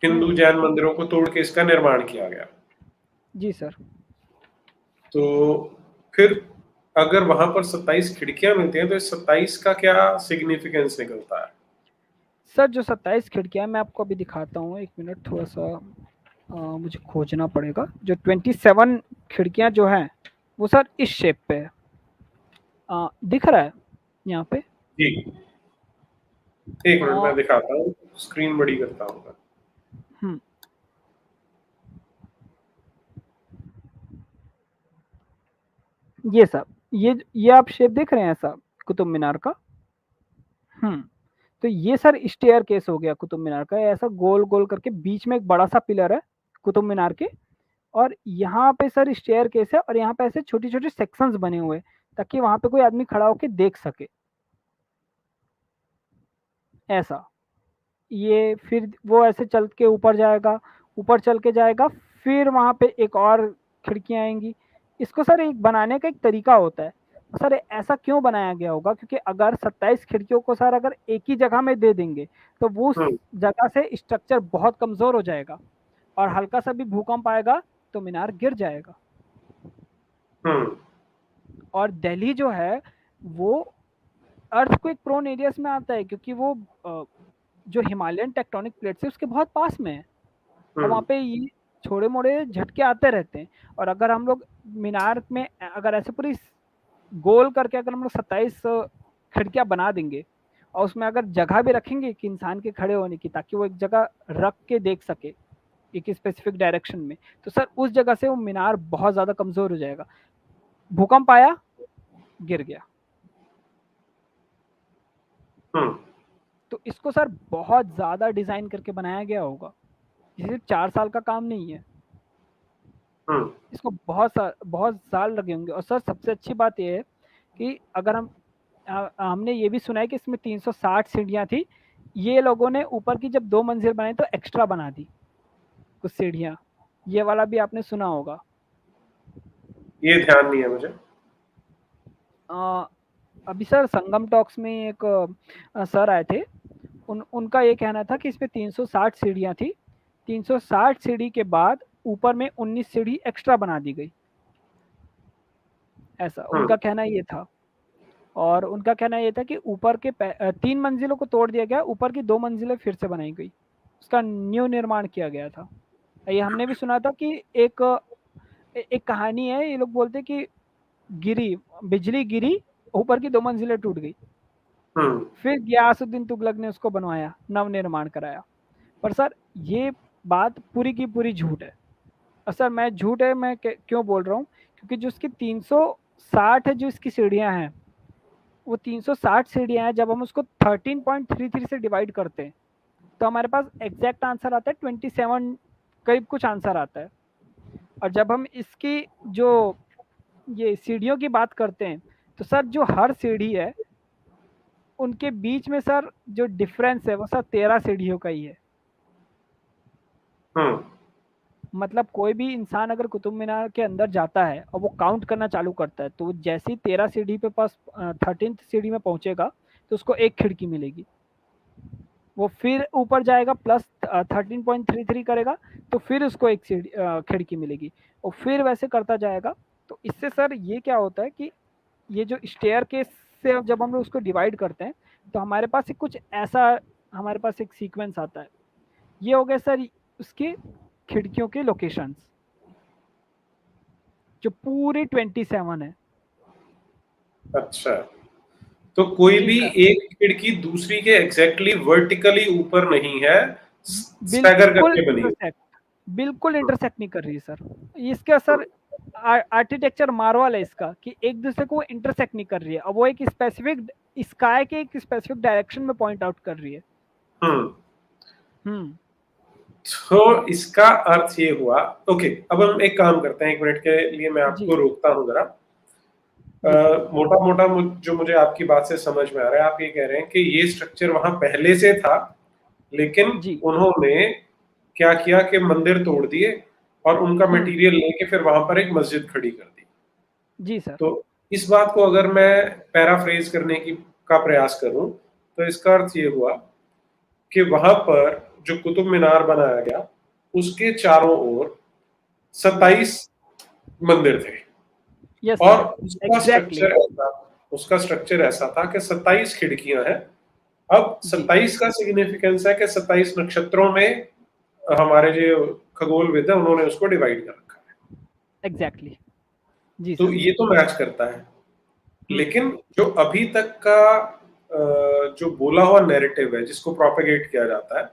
हिंदू हम्म, जैन मंदिरों को तोड़ के इसका निर्माण किया गया। जी सर। तो फिर अगर वहां पर 27 खिड़कियां मिलती हैं, तो इस 27 का क्या सिग्निफिकेंस निकलता है? सर जो 27 खिड़कियां मैं आपको अभी दिखाता हूँ, एक मिनट थोड़ा सा मुझे खोजना पड़ेगा। जो 27 खिड़कियां जो है वो सर इस शेप पे है, दिख रहा है यहाँ पे। जी, एक मिनट आ, मैं दिखाता हूँ, स्क्रीन बड़ी करता हूँ। हम्म, ये सब, ये आप शेप देख रहे हैं ऐसा कुतुब मीनार का। हम्म, तो ये सर स्टेयर केस हो गया कुतुब मीनार का, ऐसा गोल गोल करके बीच में एक बड़ा सा पिलर है कुतुब मीनार के, और यहाँ पे सर स्टेयर केस है, और यहाँ पे ऐसे छोटे छोटे सेक्शंस बने हुए हैं ताकि वहां पे कोई आदमी खड़ा होकर देख सके ऐसा। ये फिर वो ऐसे चल के ऊपर जाएगा, ऊपर चल के जाएगा, फिर वहां पे एक और खिड़कियां आएंगी। इसको सर एक बनाने का एक तरीका होता है। सर ऐसा क्यों बनाया गया होगा, क्योंकि अगर 27 खिड़कियों को सर अगर एक ही जगह में दे देंगे तो वो उस हम्म। जगह से स्ट्रक्चर बहुत कमजोर हो जाएगा, और हल्का सा भी भूकंप आएगा तो मीनार गिर जाएगा। हम्म। और दिल्ली जो है वो अर्थक्वेक प्रोन एरियाज में आता है, क्योंकि वो जो हिमालयन टेक्टोनिक प्लेट्स है उसके बहुत पास में है, और वहाँ हम्म। पे ये छोटे मोटे झटके आते रहते हैं। और अगर हम लोग मीनार में अगर ऐसे पूरी गोल करके अगर हम लोग 27 खिड़कियां बना देंगे, और उसमें अगर जगह भी रखेंगे कि इंसान के खड़े होने की, ताकि वो एक जगह रख के देख सके एक स्पेसिफिक डायरेक्शन में, तो सर उस जगह से वो मीनार बहुत ज्यादा कमजोर हो जाएगा। भूकंप आया, गिर गया। हम्म। तो इसको सर बहुत ज्यादा डिजाइन करके बनाया गया होगा, ये सिर्फ 4 साल का काम नहीं है, हम्म। इसको बहुत साल लगे होंगे। और सर सबसे अच्छी बात यह है कि अगर हमने ये भी सुना है कि इसमें 360 सीढ़ियां थी, ये लोगों ने ऊपर की जब 2 मंजिल बनाई तो एक्स्ट्रा बना दी कुछ सीढ़ियां, ये वाला भी आपने सुना होगा। ये ध्यान नहीं है मुझे। अ, अभी सर संगम टॉक्स में एक सर आए थे, उनका ये कहना था कि इसमें 360 सीढ़ियां थी, 360 सीढ़ी के बाद ऊपर में 19 सीढ़ी एक्स्ट्रा बना दी गई, ऐसा उनका कहना ये था। और उनका कहना ये था कि ऊपर के 3 मंजिलों को तोड़ दिया गया, ऊपर की 2 मंजिलें फिर से बनाई गई, उसका न्यू निर्माण किया गया था। ये हमने भी सुना था कि एक कहानी है, ये लोग बोलते कि बिजली गिरी, ऊपर की 2 मंजिलें टूट गई। फिर गियासुद्दीन तुगलक ने उसको बनवाया, नव निर्माण कराया। पर सर ये बात पूरी की पूरी झूठ है। और सर मैं झूठ है मैं क्यों बोल रहा हूँ, क्योंकि जो इसकी 360 जो इसकी सीढ़ियाँ हैं, वो 360 सीढ़ियाँ हैं, जब हम उसको 13.33 से डिवाइड करते हैं तो हमारे पास एग्जैक्ट आंसर आता है 27 करीब कुछ आंसर आता है। और जब हम इसकी जो ये सीढ़ियों की बात करते हैं तो सर जो हर सीढ़ी है उनके बीच में सर जो डिफरेंस है वो सर 13 सीढ़ियों का ही है। मतलब कोई भी इंसान अगर कुतुब मीनार के अंदर जाता है और वो काउंट करना चालू करता है तो जैसे ही 13 सीढ़ी पे पास 13th सीढ़ी में पहुंचेगा तो उसको एक खिड़की मिलेगी। वो फिर ऊपर जाएगा प्लस 13.33 करेगा तो फिर उसको एक खिड़की मिलेगी, और फिर वैसे करता जाएगा। तो इससे सर ये क्या होता है कि ये जो स्टेयर केस से जब हम लोग उसको डिवाइड करते हैं तो हमारे पास कुछ ऐसा हमारे पास एक सीक्वेंस आता है। ये हो गया सर उसके खिड़कियों के लोकेशंस जो पूरे 27 है। अच्छा, तो कोई भी एक खिड़की दूसरी के एग्जैक्टली वर्टिकली ऊपर नहीं है, स्टैगर करके बनी है। बिल्कुल इंटरसेक्ट नहीं कर रही है सर। इसका सर आर्किटेक्चर मार्वल है इसका कि एक दूसरे को इंटरसेक्ट नहीं कर रही है, और वो एक स्पेसिफिक स्काई के एक स्पेसिफिक डायरेक्शन में पॉइंट आउट कर रही है। तो इसका अर्थ ये हुआ, ओके अब हम एक काम करते हैं, 1 मिनट के लिए मैं आपको रोकता हूँ जरा। मोटा मोटा जो मुझे आपकी बात से समझ में आ रहा है, आप ये कह रहे हैं कि ये स्ट्रक्चर वहां पहले से था, लेकिन उन्होंने क्या किया कि मंदिर तोड़ दिए और उनका मटेरियल लेके फिर वहां पर एक मस्जिद खड़ी कर दी। जी सर। तो इस बात को अगर मैं पैराफ्रेज करने का प्रयास करूं तो इसका अर्थ ये हुआ कि वहां पर जो कुतुब मीनार बनाया गया उसके चारों ओर 27 मंदिर थे। yes, और उसका स्ट्रक्चर ऐसा था कि 27 खिड़कियां हैं। अब 27 का सिग्निफिकेंस है कि 27 नक्षत्रों में हमारे जो खगोलविद है उन्होंने उसको डिवाइड कर रखा है। एग्जैक्टली जी तो सर। ये तो मैच करता है, लेकिन जो अभी तक का जो बोला हुआ नैरेटिव है जिसको प्रोपेगेट किया जाता है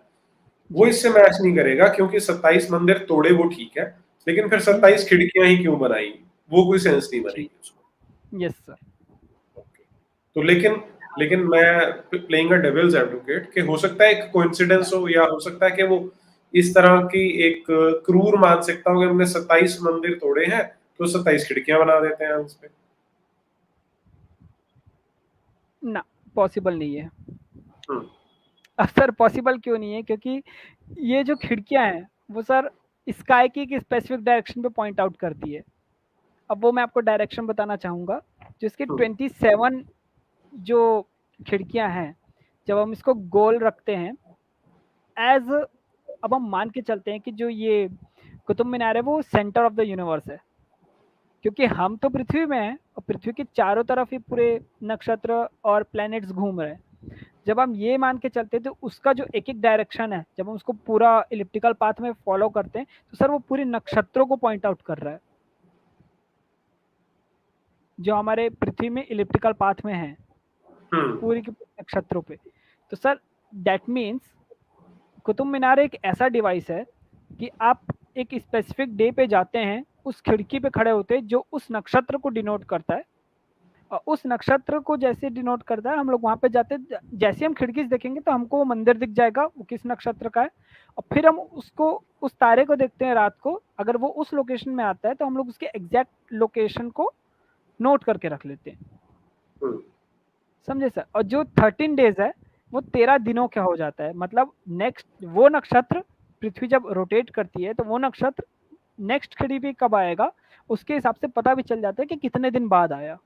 वो इससे मैच नहीं करेगा, क्योंकि 27 मंदिर तोड़े वो ठीक है, लेकिन फिर 27 खिड़कियां ही क्यों बनाई, वो कोई सेंस नहीं बनेगी उसको। Yes sir. तो लेकिन मैं प्लेइंग अ डेविल्स एडवोकेट कि हो सकता है एक कोइंसिडेंस हो, या हो सकता है कि वो इस तरह की एक क्रूर मानसिकता हो कि हमने 27 मंदिर तोड़े हैं तो 27 खिड़कियां बना देते हैं उस पे। ना, पॉसिबल नहीं है। अब सर पॉसिबल क्यों नहीं है, क्योंकि ये जो खिड़कियां हैं वो सर स्काई की एक स्पेसिफिक डायरेक्शन पे पॉइंट आउट करती है। अब वो मैं आपको डायरेक्शन बताना चाहूंगा। जो इसके 27 जो खिड़कियां हैं, जब हम इसको गोल रखते हैं एज, अब हम मान के चलते हैं कि जो ये कुतुब मीनार है वो सेंटर ऑफ द यूनिवर्स है, क्योंकि हम तो पृथ्वी में हैं और पृथ्वी के चारों तरफ ही पूरे नक्षत्र और प्लैनेट्स घूम रहे हैं। जब हम ये मान के चलते हैं तो उसका जो एक एक डायरेक्शन है, जब हम उसको पूरा इलिप्टिकल पाथ में फॉलो करते हैं तो सर वो पूरे नक्षत्रों को पॉइंट आउट कर रहा है जो हमारे पृथ्वी में इलिप्टिकल पाथ में है पूरी के नक्षत्रों पे। तो सर दैट मीन्स कुतुब मीनार एक ऐसा डिवाइस है कि आप एक स्पेसिफिक डे पे जाते हैं, उस खिड़की पे खड़े होते हैं जो उस नक्षत्र को डिनोट करता है, और उस नक्षत्र को जैसे डिनोट करता है हम लोग वहां पे जाते हैं। जैसे हम खिड़की से देखेंगे तो हमको वो मंदिर दिख जाएगा वो किस नक्षत्र का है, और फिर हम उसको उस तारे को देखते हैं रात को, अगर वो उस लोकेशन में आता है तो हम लोग उसके एग्जैक्ट लोकेशन को नोट करके रख लेते हैं। समझे सर। और जो 13 डेज है वो 13 दिनों का हो जाता है। मतलब नेक्स्ट वो नक्षत्र पृथ्वी जब रोटेट करती है तो वो नक्षत्र नेक्स्ट खिड़ी पे कब आएगा उसके हिसाब से पता भी चल जाता है कि कितने दिन बाद आया।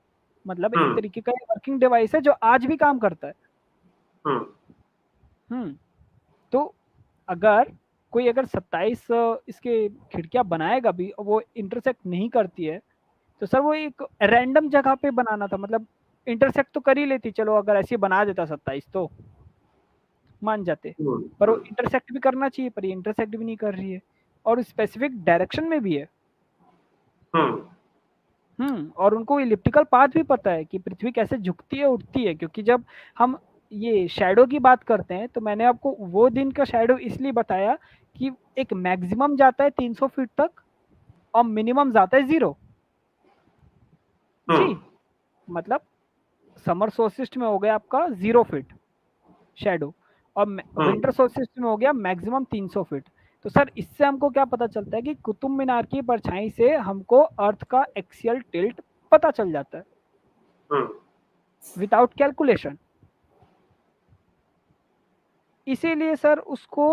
मतलब एक तरीके का वर्किंग डिवाइस है जो आज भी काम करता है। तो अगर कोई अगर 27 इसके खिड़कियां बनाएगा भी और वो इंटरसेक्ट नहीं करती है, तो सर वो एक रैंडम जगह पे बनाना था, मतलब इंटरसेक्ट तो कर ही लेती, चलो अगर ऐसे बना देता 27 तो मान जाते, पर वो इंटरसेक्ट भी करना चाहिए, पर ये इंटरसेक्ट भी नहीं कर रही है और स्पेसिफिक डायरेक्शन में भी है। और उनको इलिप्टिकल पाथ भी पता है कि पृथ्वी कैसे झुकती है उठती है, क्योंकि जब हम ये शैडो की बात करते हैं तो मैंने आपको वो दिन का शैडो इसलिए बताया कि एक मैक्सिमम जाता है 300 फीट तक और मिनिमम जाता है 0। जी, मतलब समर सोल्स्टिस में हो गया आपका 0 फीट शैडो और विंटर सोल्स्टिस में हो गया मैक्सिमम 300 फीट। तो सर इससे हमको क्या पता चलता है कि कुतुब मीनार की परछाई से हमको अर्थ का एक्सियल टिल्ट पता चल जाता है विदाउट कैलकुलेशन। इसीलिए सर उसको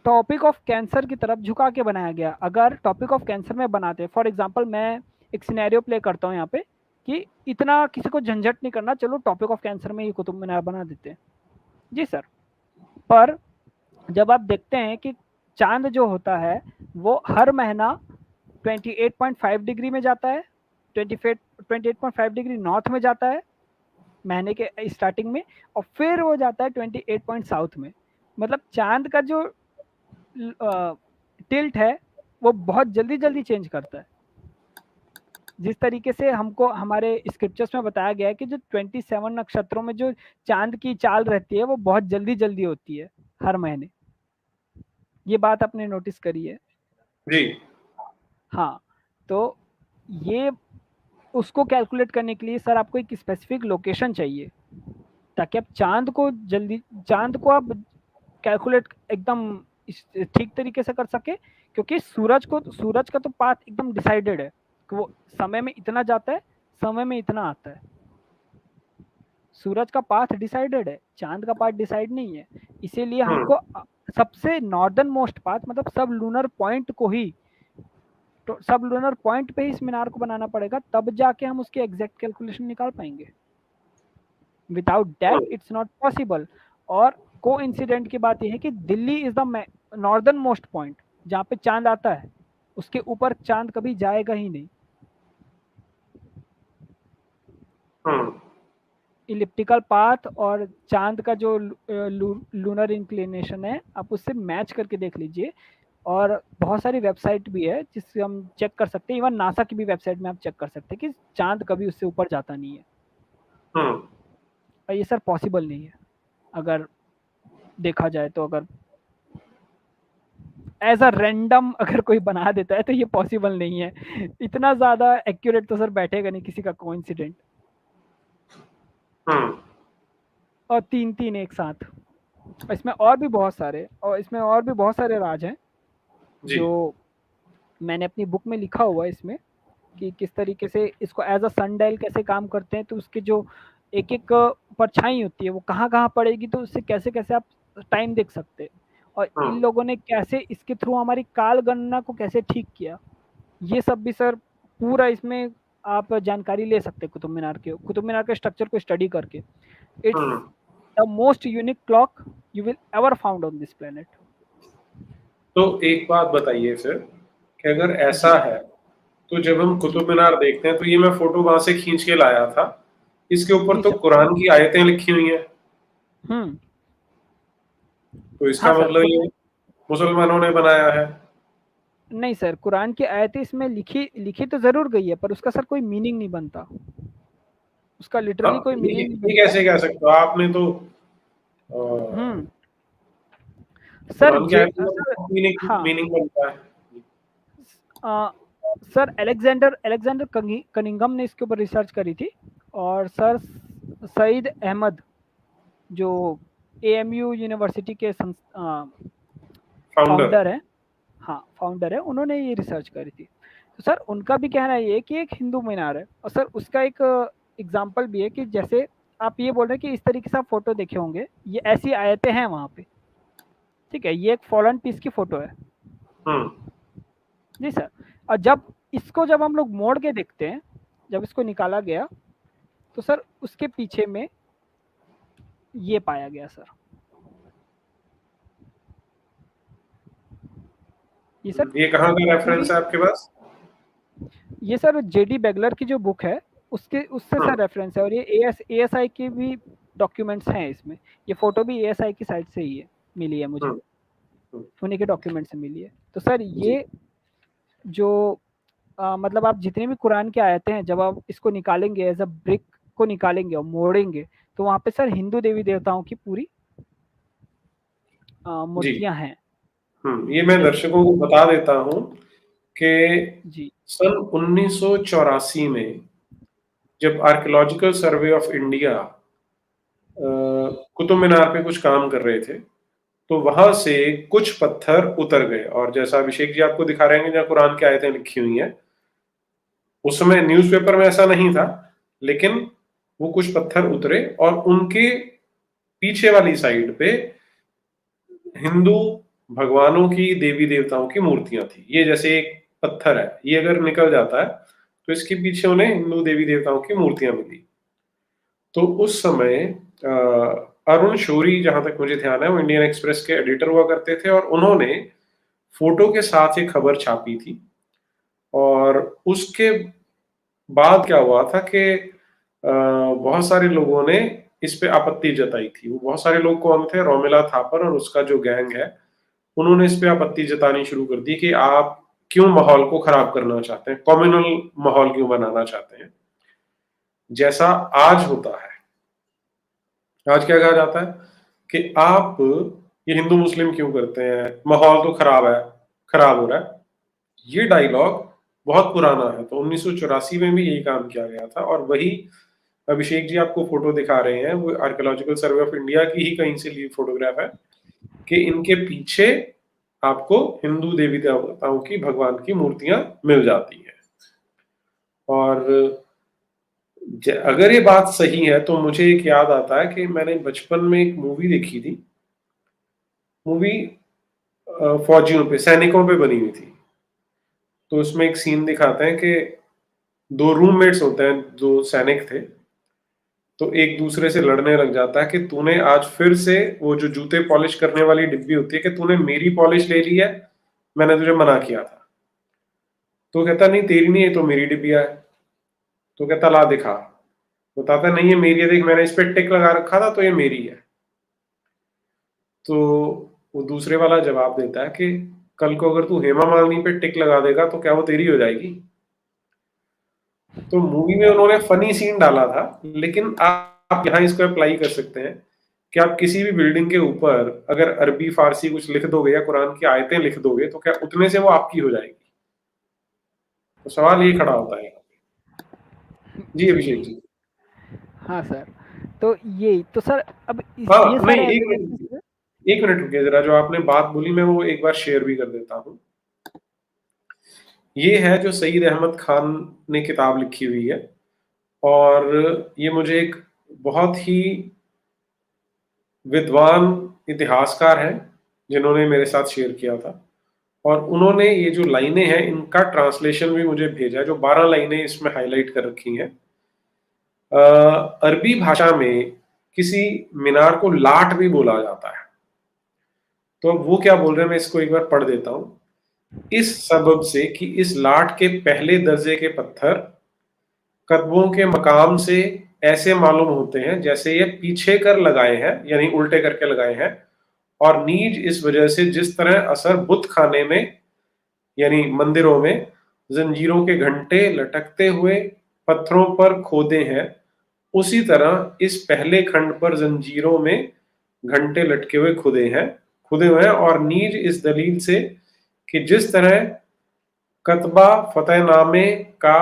टॉपिक ऑफ कैंसर की तरफ झुका के बनाया गया। अगर टॉपिक ऑफ कैंसर में बनाते, फॉर एग्जांपल मैं एक सिनेरियो प्ले करता हूँ यहाँ पे कि इतना किसी को झंझट नहीं करना, चलो टॉपिक ऑफ कैंसर में ये कुतुब मीनार बना देते हैं। जी सर, पर जब आप देखते हैं कि चांद जो होता है वो हर महीना 28.5 डिग्री में जाता है, 28.5 डिग्री नॉर्थ में जाता है महीने के स्टार्टिंग में, और फिर वो जाता है 28 पॉइंट साउथ में। मतलब चांद का जो टिल्ट है वो बहुत जल्दी जल्दी चेंज करता है। जिस तरीके से हमको हमारे स्क्रिप्चर्स में बताया गया है कि जो 27 नक्षत्रों में जो चांद की चाल रहती है वो बहुत जल्दी जल्दी होती है हर महीने। ये बात आपने नोटिस करी है? जी हाँ, तो ये उसको कैलकुलेट करने के लिए सर आपको एक स्पेसिफिक लोकेशन चाहिए ताकि आप चांद को आप कैलकुलेट एकदम ठीक तरीके से कर सके, क्योंकि सूरज का तो पाथ एकदम डिसाइडेड है कि वो समय में इतना जाता है, समय में इतना आता है। सूरज का पाथ डिसाइडेड है, चांद का पाथ डिसाइड नहीं है। इसीलिए हमको सबसे नॉर्दर्न मोस्ट पाथ, मतलब सब लूनर पॉइंट को ही, तो सब लूनर पॉइंट पे ही इस मीनार को बनाना पड़ेगा, तब जाके हम उसकी एग्जैक्ट कैलकुलेशन निकाल पाएंगे। Without that it's not possible. और को इंसिडेंट की बात यह है कि Delhi is the northern most point जहाँ पे चांद आता है, उसके ऊपर चांद कभी जाएगा ही नहीं। इलिप्टिकल पाथ और चांद का जो लूनर इंक्लिनेशन है आप उससे मैच करके देख लीजिए, और बहुत सारी वेबसाइट भी है जिससे हम चेक कर सकते हैं, इवन नासा की भी वेबसाइट में आप चेक कर सकते हैं कि चांद कभी उससे ऊपर जाता नहीं है। और ये सर पॉसिबल नहीं है अगर देखा जाए तो। अगर एज अ रैंडम अगर कोई बना देता है तो ये पॉसिबल नहीं है। इतना ज्यादा एक्यूरेट तो सर बैठेगा नहीं किसी का कोइंसिडेंट। और 3-3 एक साथ, इसमें और भी बहुत सारे राज हैं जो मैंने अपनी बुक में लिखा हुआ है इसमें, कि किस तरीके से इसको एज अ सनडायल कैसे काम करते हैं। तो उसके जो एक एक परछाई होती है वो कहाँ कहाँ पड़ेगी, तो उससे कैसे कैसे आप टाइम देख सकते हैं। और इन लोगों ने कैसे इसके थ्रू हमारी काल गणना को कैसे ठीक किया, ये सब भी सर पूरा इसमें आप जानकारी ले सकते हैं कुतुब मीनार के स्ट्रक्चर को स्टडी करके। It's the most unique clock you will ever found on this planet. तो एक बात बताइए फिर कि अगर ऐसा है तो जब हम कुतुब मीनार देखते हैं तो ये मैं फोटो वहां से खींच के लाया था, इसके ऊपर तो कुरान की आयतें लिखी हुई हैं। तो इसका मतलब ये मुसलमानों ने बनाया है? नहीं सर, कुरान की आयतें इसमें लिखी तो जरूर गई है, पर उसका सर कोई मीनिंग नहीं बनता, उसका लिटरली कोई मीनिंग नहीं बनता। ये कैसे कह सकते हो आपने तो सर कुरान की ये आयतों का मीनिंग बनता है। सर अलेक्जेंडर कनिंगम ने इसके ऊपर रिसर्च करी थी, और सर सईद अहमद जो AMU यूनिवर्सिटी के फाउंडर है, हाँ फाउंडर है, उन्होंने ये रिसर्च करी थी। तो सर उनका भी कहना ये है कि एक हिंदू मीनार है, और सर उसका एक एग्जाम्पल भी है कि जैसे आप ये बोल रहे हैं कि इस तरीके से आप फोटो देखे होंगे, ये ऐसी आयतें हैं वहां पे, ठीक है, ये एक फॉलन पीस की फोटो है। जी सर, और जब हम लोग मोड़ के देखते हैं, जब इसको निकाला गया तो सर उसके पीछे में ये पाया गया सर, ये सर ये कहाँ का पूरी, रेफरेंस है आपके पास? ये सर जेडी बेगलर की जो बुक है उसके उससे हम्म। सर रेफरेंस है, और ये एएसआई के भी डॉक्यूमेंट्स हैं इसमें। ये फोटो भी एएसआई की साइट से ही है, मिली है मुझे, हम्म। हम्म। उन्हीं के डॉक्यूमेंट से मिली है। तो सर जी। ये जो मतलब आप जितने भी कुरान के आयतें हैं, जब आप इसको निकालेंगे एज अ ब्रिक को निकालेंगे और मोड़ेंगे, तो वहाँ पे सर हिंदू देवी देवताओं की पूरी जी। मूर्तियां हैं। ये मैं जैसे दर्शकों को बता देता हूँ कि जी सन 1984 में जब archaeological survey of India Qutub Minar पे कुछ काम कर रहे थे, तो वहां से कुछ पत्थर उतर गए, और जैसा अभिषेक जी आपको दिखा रहे हैं जहाँ कुरान की आयतें लिखी हुई हैं, उस समय न्यूज़पेपर में ऐसा नहीं था, लेकिन वो कुछ पत्थर उतरे और उनके पीछे वाली साइड पे हिंदू भगवानों की, देवी देवताओं की मूर्तियां थी। ये जैसे एक पत्थर है, ये अगर निकल जाता है तो इसके पीछे उन्हें हिंदू देवी देवताओं की मूर्तियां मिली। तो उस समय अरुण शौरी, जहां तक मुझे ध्यान है, वो इंडियन एक्सप्रेस के एडिटर हुआ करते थे, और उन्होंने फोटो के साथ एक खबर छापी थी। और उसके बाद क्या हुआ था कि बहुत सारे लोगों ने इस पे आपत्ति जताई थी। वो बहुत सारे लोग कौन थे? रोमिला थापर और उसका जो गैंग है, उन्होंने इस पे आपत्ति जतानी शुरू कर दी कि आप क्यों माहौल को खराब करना चाहते हैं, कम्युनल माहौल क्यों बनाना चाहते हैं, जैसा आज होता है। आज क्या कहा जाता है कि आप ये हिंदू मुस्लिम क्यों करते हैं, माहौल तो खराब है, खराब हो रहा है। ये डायलॉग बहुत पुराना है। तो 1984 में भी यही काम किया गया था, और वही अभिषेक जी आपको फोटो दिखा रहे हैं, वो आर्कियोलॉजिकल सर्वे ऑफ इंडिया की ही कहीं से ली फोटोग्राफ है कि इनके पीछे आपको हिंदू देवी देवताओं की, भगवान की मूर्तियां मिल जाती हैं। और अगर ये बात सही है तो मुझे एक याद आता है कि मैंने बचपन में एक मूवी देखी थी। मूवी फौजियों पे, सैनिकों पे बनी हुई थी। तो उसमें एक सीन दिखाते हैं कि दो रूममेट्स होते हैं, दो सैनिक थे, तो एक दूसरे से लड़ने लग जाता है कि तूने आज फिर से, वो जो जूते पॉलिश करने वाली डिब्बी होती है, कि तूने मेरी पॉलिश ले ली है, मैंने तुझे मना किया था। तो कहता नहीं, तेरी नहीं है, तो मेरी डिब्बिया है। तो कहता ला दिखा। बताता नहीं, ये मेरी है, देख मैंने इस पे टिक लगा रखा था, तो ये मेरी है। तो वो दूसरे वाला जवाब देता है कि कल को अगर तू हेमा मालिनी पे टिक लगा देगा तो क्या वो तेरी हो जाएगी? तो मूवी में उन्होंने फनी सीन डाला था, लेकिन आप यहाँ इसको अप्लाई कर सकते हैं कि आप किसी भी बिल्डिंग के ऊपर अगर अरबी फारसी कुछ लिख दोगे या कुरान की आयतें लिख दोगे, तो क्या उतने से वो आपकी हो जाएगी? तो सवाल ये खड़ा होता है। जी जी अभिषेक जी। हाँ सर, तो यही तो सर, अब हाँ, ये नहीं, सारे एक मिनट एविडेंसेस। रुकिए, एक मिनट रुकिए जरा। जो आपने बात बोली मैं वो एक बार शेयर भी कर देता हूँ। ये है जो सईद अहमद खान ने किताब लिखी हुई है, और ये मुझे एक बहुत ही विद्वान इतिहासकार हैं जिन्होंने मेरे साथ शेयर किया था। और उन्होंने ये जो लाइनें हैं इनका ट्रांसलेशन भी मुझे भेजा है, जो 12 लाइनें इसमें हाईलाइट कर रखी हैं। अरबी भाषा में किसी मीनार को लाट भी बोला जाता है। तो अब वो क्या बोल रहे हैं, मैं इसको एक बार पढ़ देता हूँ। इस सबब से कि इस लाट के पहले दर्जे के पत्थर कतबों के मकाम से ऐसे मालूम होते हैं जैसे ये पीछे कर लगाए हैं, यानी उल्टे करके लगाए हैं। और नीज इस वजह से जिस तरह असर बुत खाने में, यानी मंदिरों में जंजीरों के घंटे लटकते हुए पत्थरों पर खोदे हैं, उसी तरह इस पहले खंड पर जंजीरों में घंटे लटके हुए खुदे हुए हैं। और नीज इस दलील से कि जिस तरह कतबा फतेहनामे का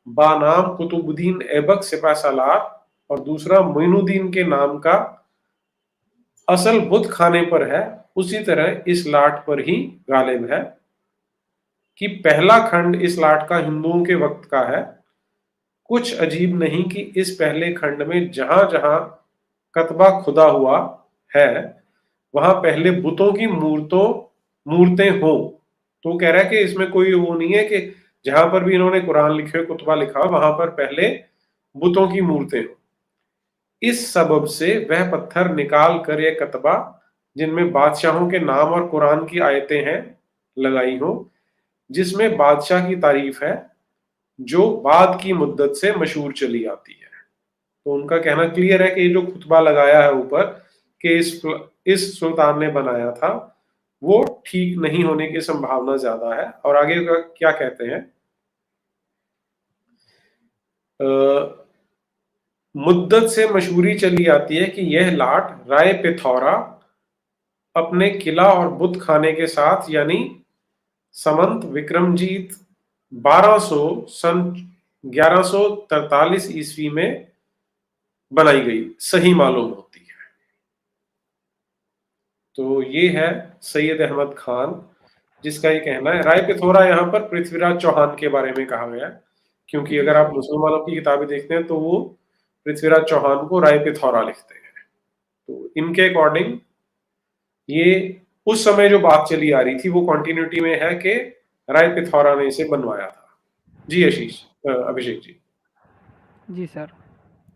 बानाम कुतुबुद्दीन ऐबक सिपह सालार और दूसरा मोइनुद्दीन के नाम का असल बुत खाने पर है, उसी तरह इस लाट पर ही गालिब है कि पहला खंड इस लाट का हिंदुओं के वक्त का है। कुछ अजीब नहीं कि इस पहले खंड में जहां जहां कतबा खुदा हुआ है वहां पहले बुतों की मूर्तें हो। तो कह रहा है कि इसमें कोई वो नहीं है कि जहां पर भी इन्होंने कुरान लिखे हुए, कुतबा लिखा हो, वहां पर पहले बुतों की मूर्तें हो। इस सबब से वह पत्थर निकाल कर यह कतबा जिनमें बादशाहों के नाम और कुरान की आयतें हैं लगाई हो जिसमें बादशाह की तारीफ है जो बाद की मुद्दत से मशहूर चली आती है। तो उनका कहना क्लियर है कि ये जो खुतबा लगाया है ऊपर कि इस सुल्तान ने बनाया था, वो ठीक नहीं होने की संभावना ज्यादा है। और आगे क्या कहते हैं, मुद्दत से मशहूरी चली आती है कि यह लाट राय पिथौरा अपने किला और बुत खाने के साथ यानी समंत विक्रमजीत 1200 सन 1143 ईस्वी में बनाई गई सही मालूम होती है। तो ये है सैयद अहमद खान, जिसका ये कहना है। राय पिथौरा यहाँ पर पृथ्वीराज चौहान के बारे में कहा गया है, क्योंकि अगर आप मुसलमानों की किताबें देखते हैं तो वो पृथ्वीराज चौहान को राय पिथौरा लिखते हैं। तो इनके अकॉर्डिंग ये उस समय जो बात चली आ रही थी वो कंटिन्यूटी में है कि राय पिथौरा ने इसे बनवाया था। जी अभिषेक जी। जी सर।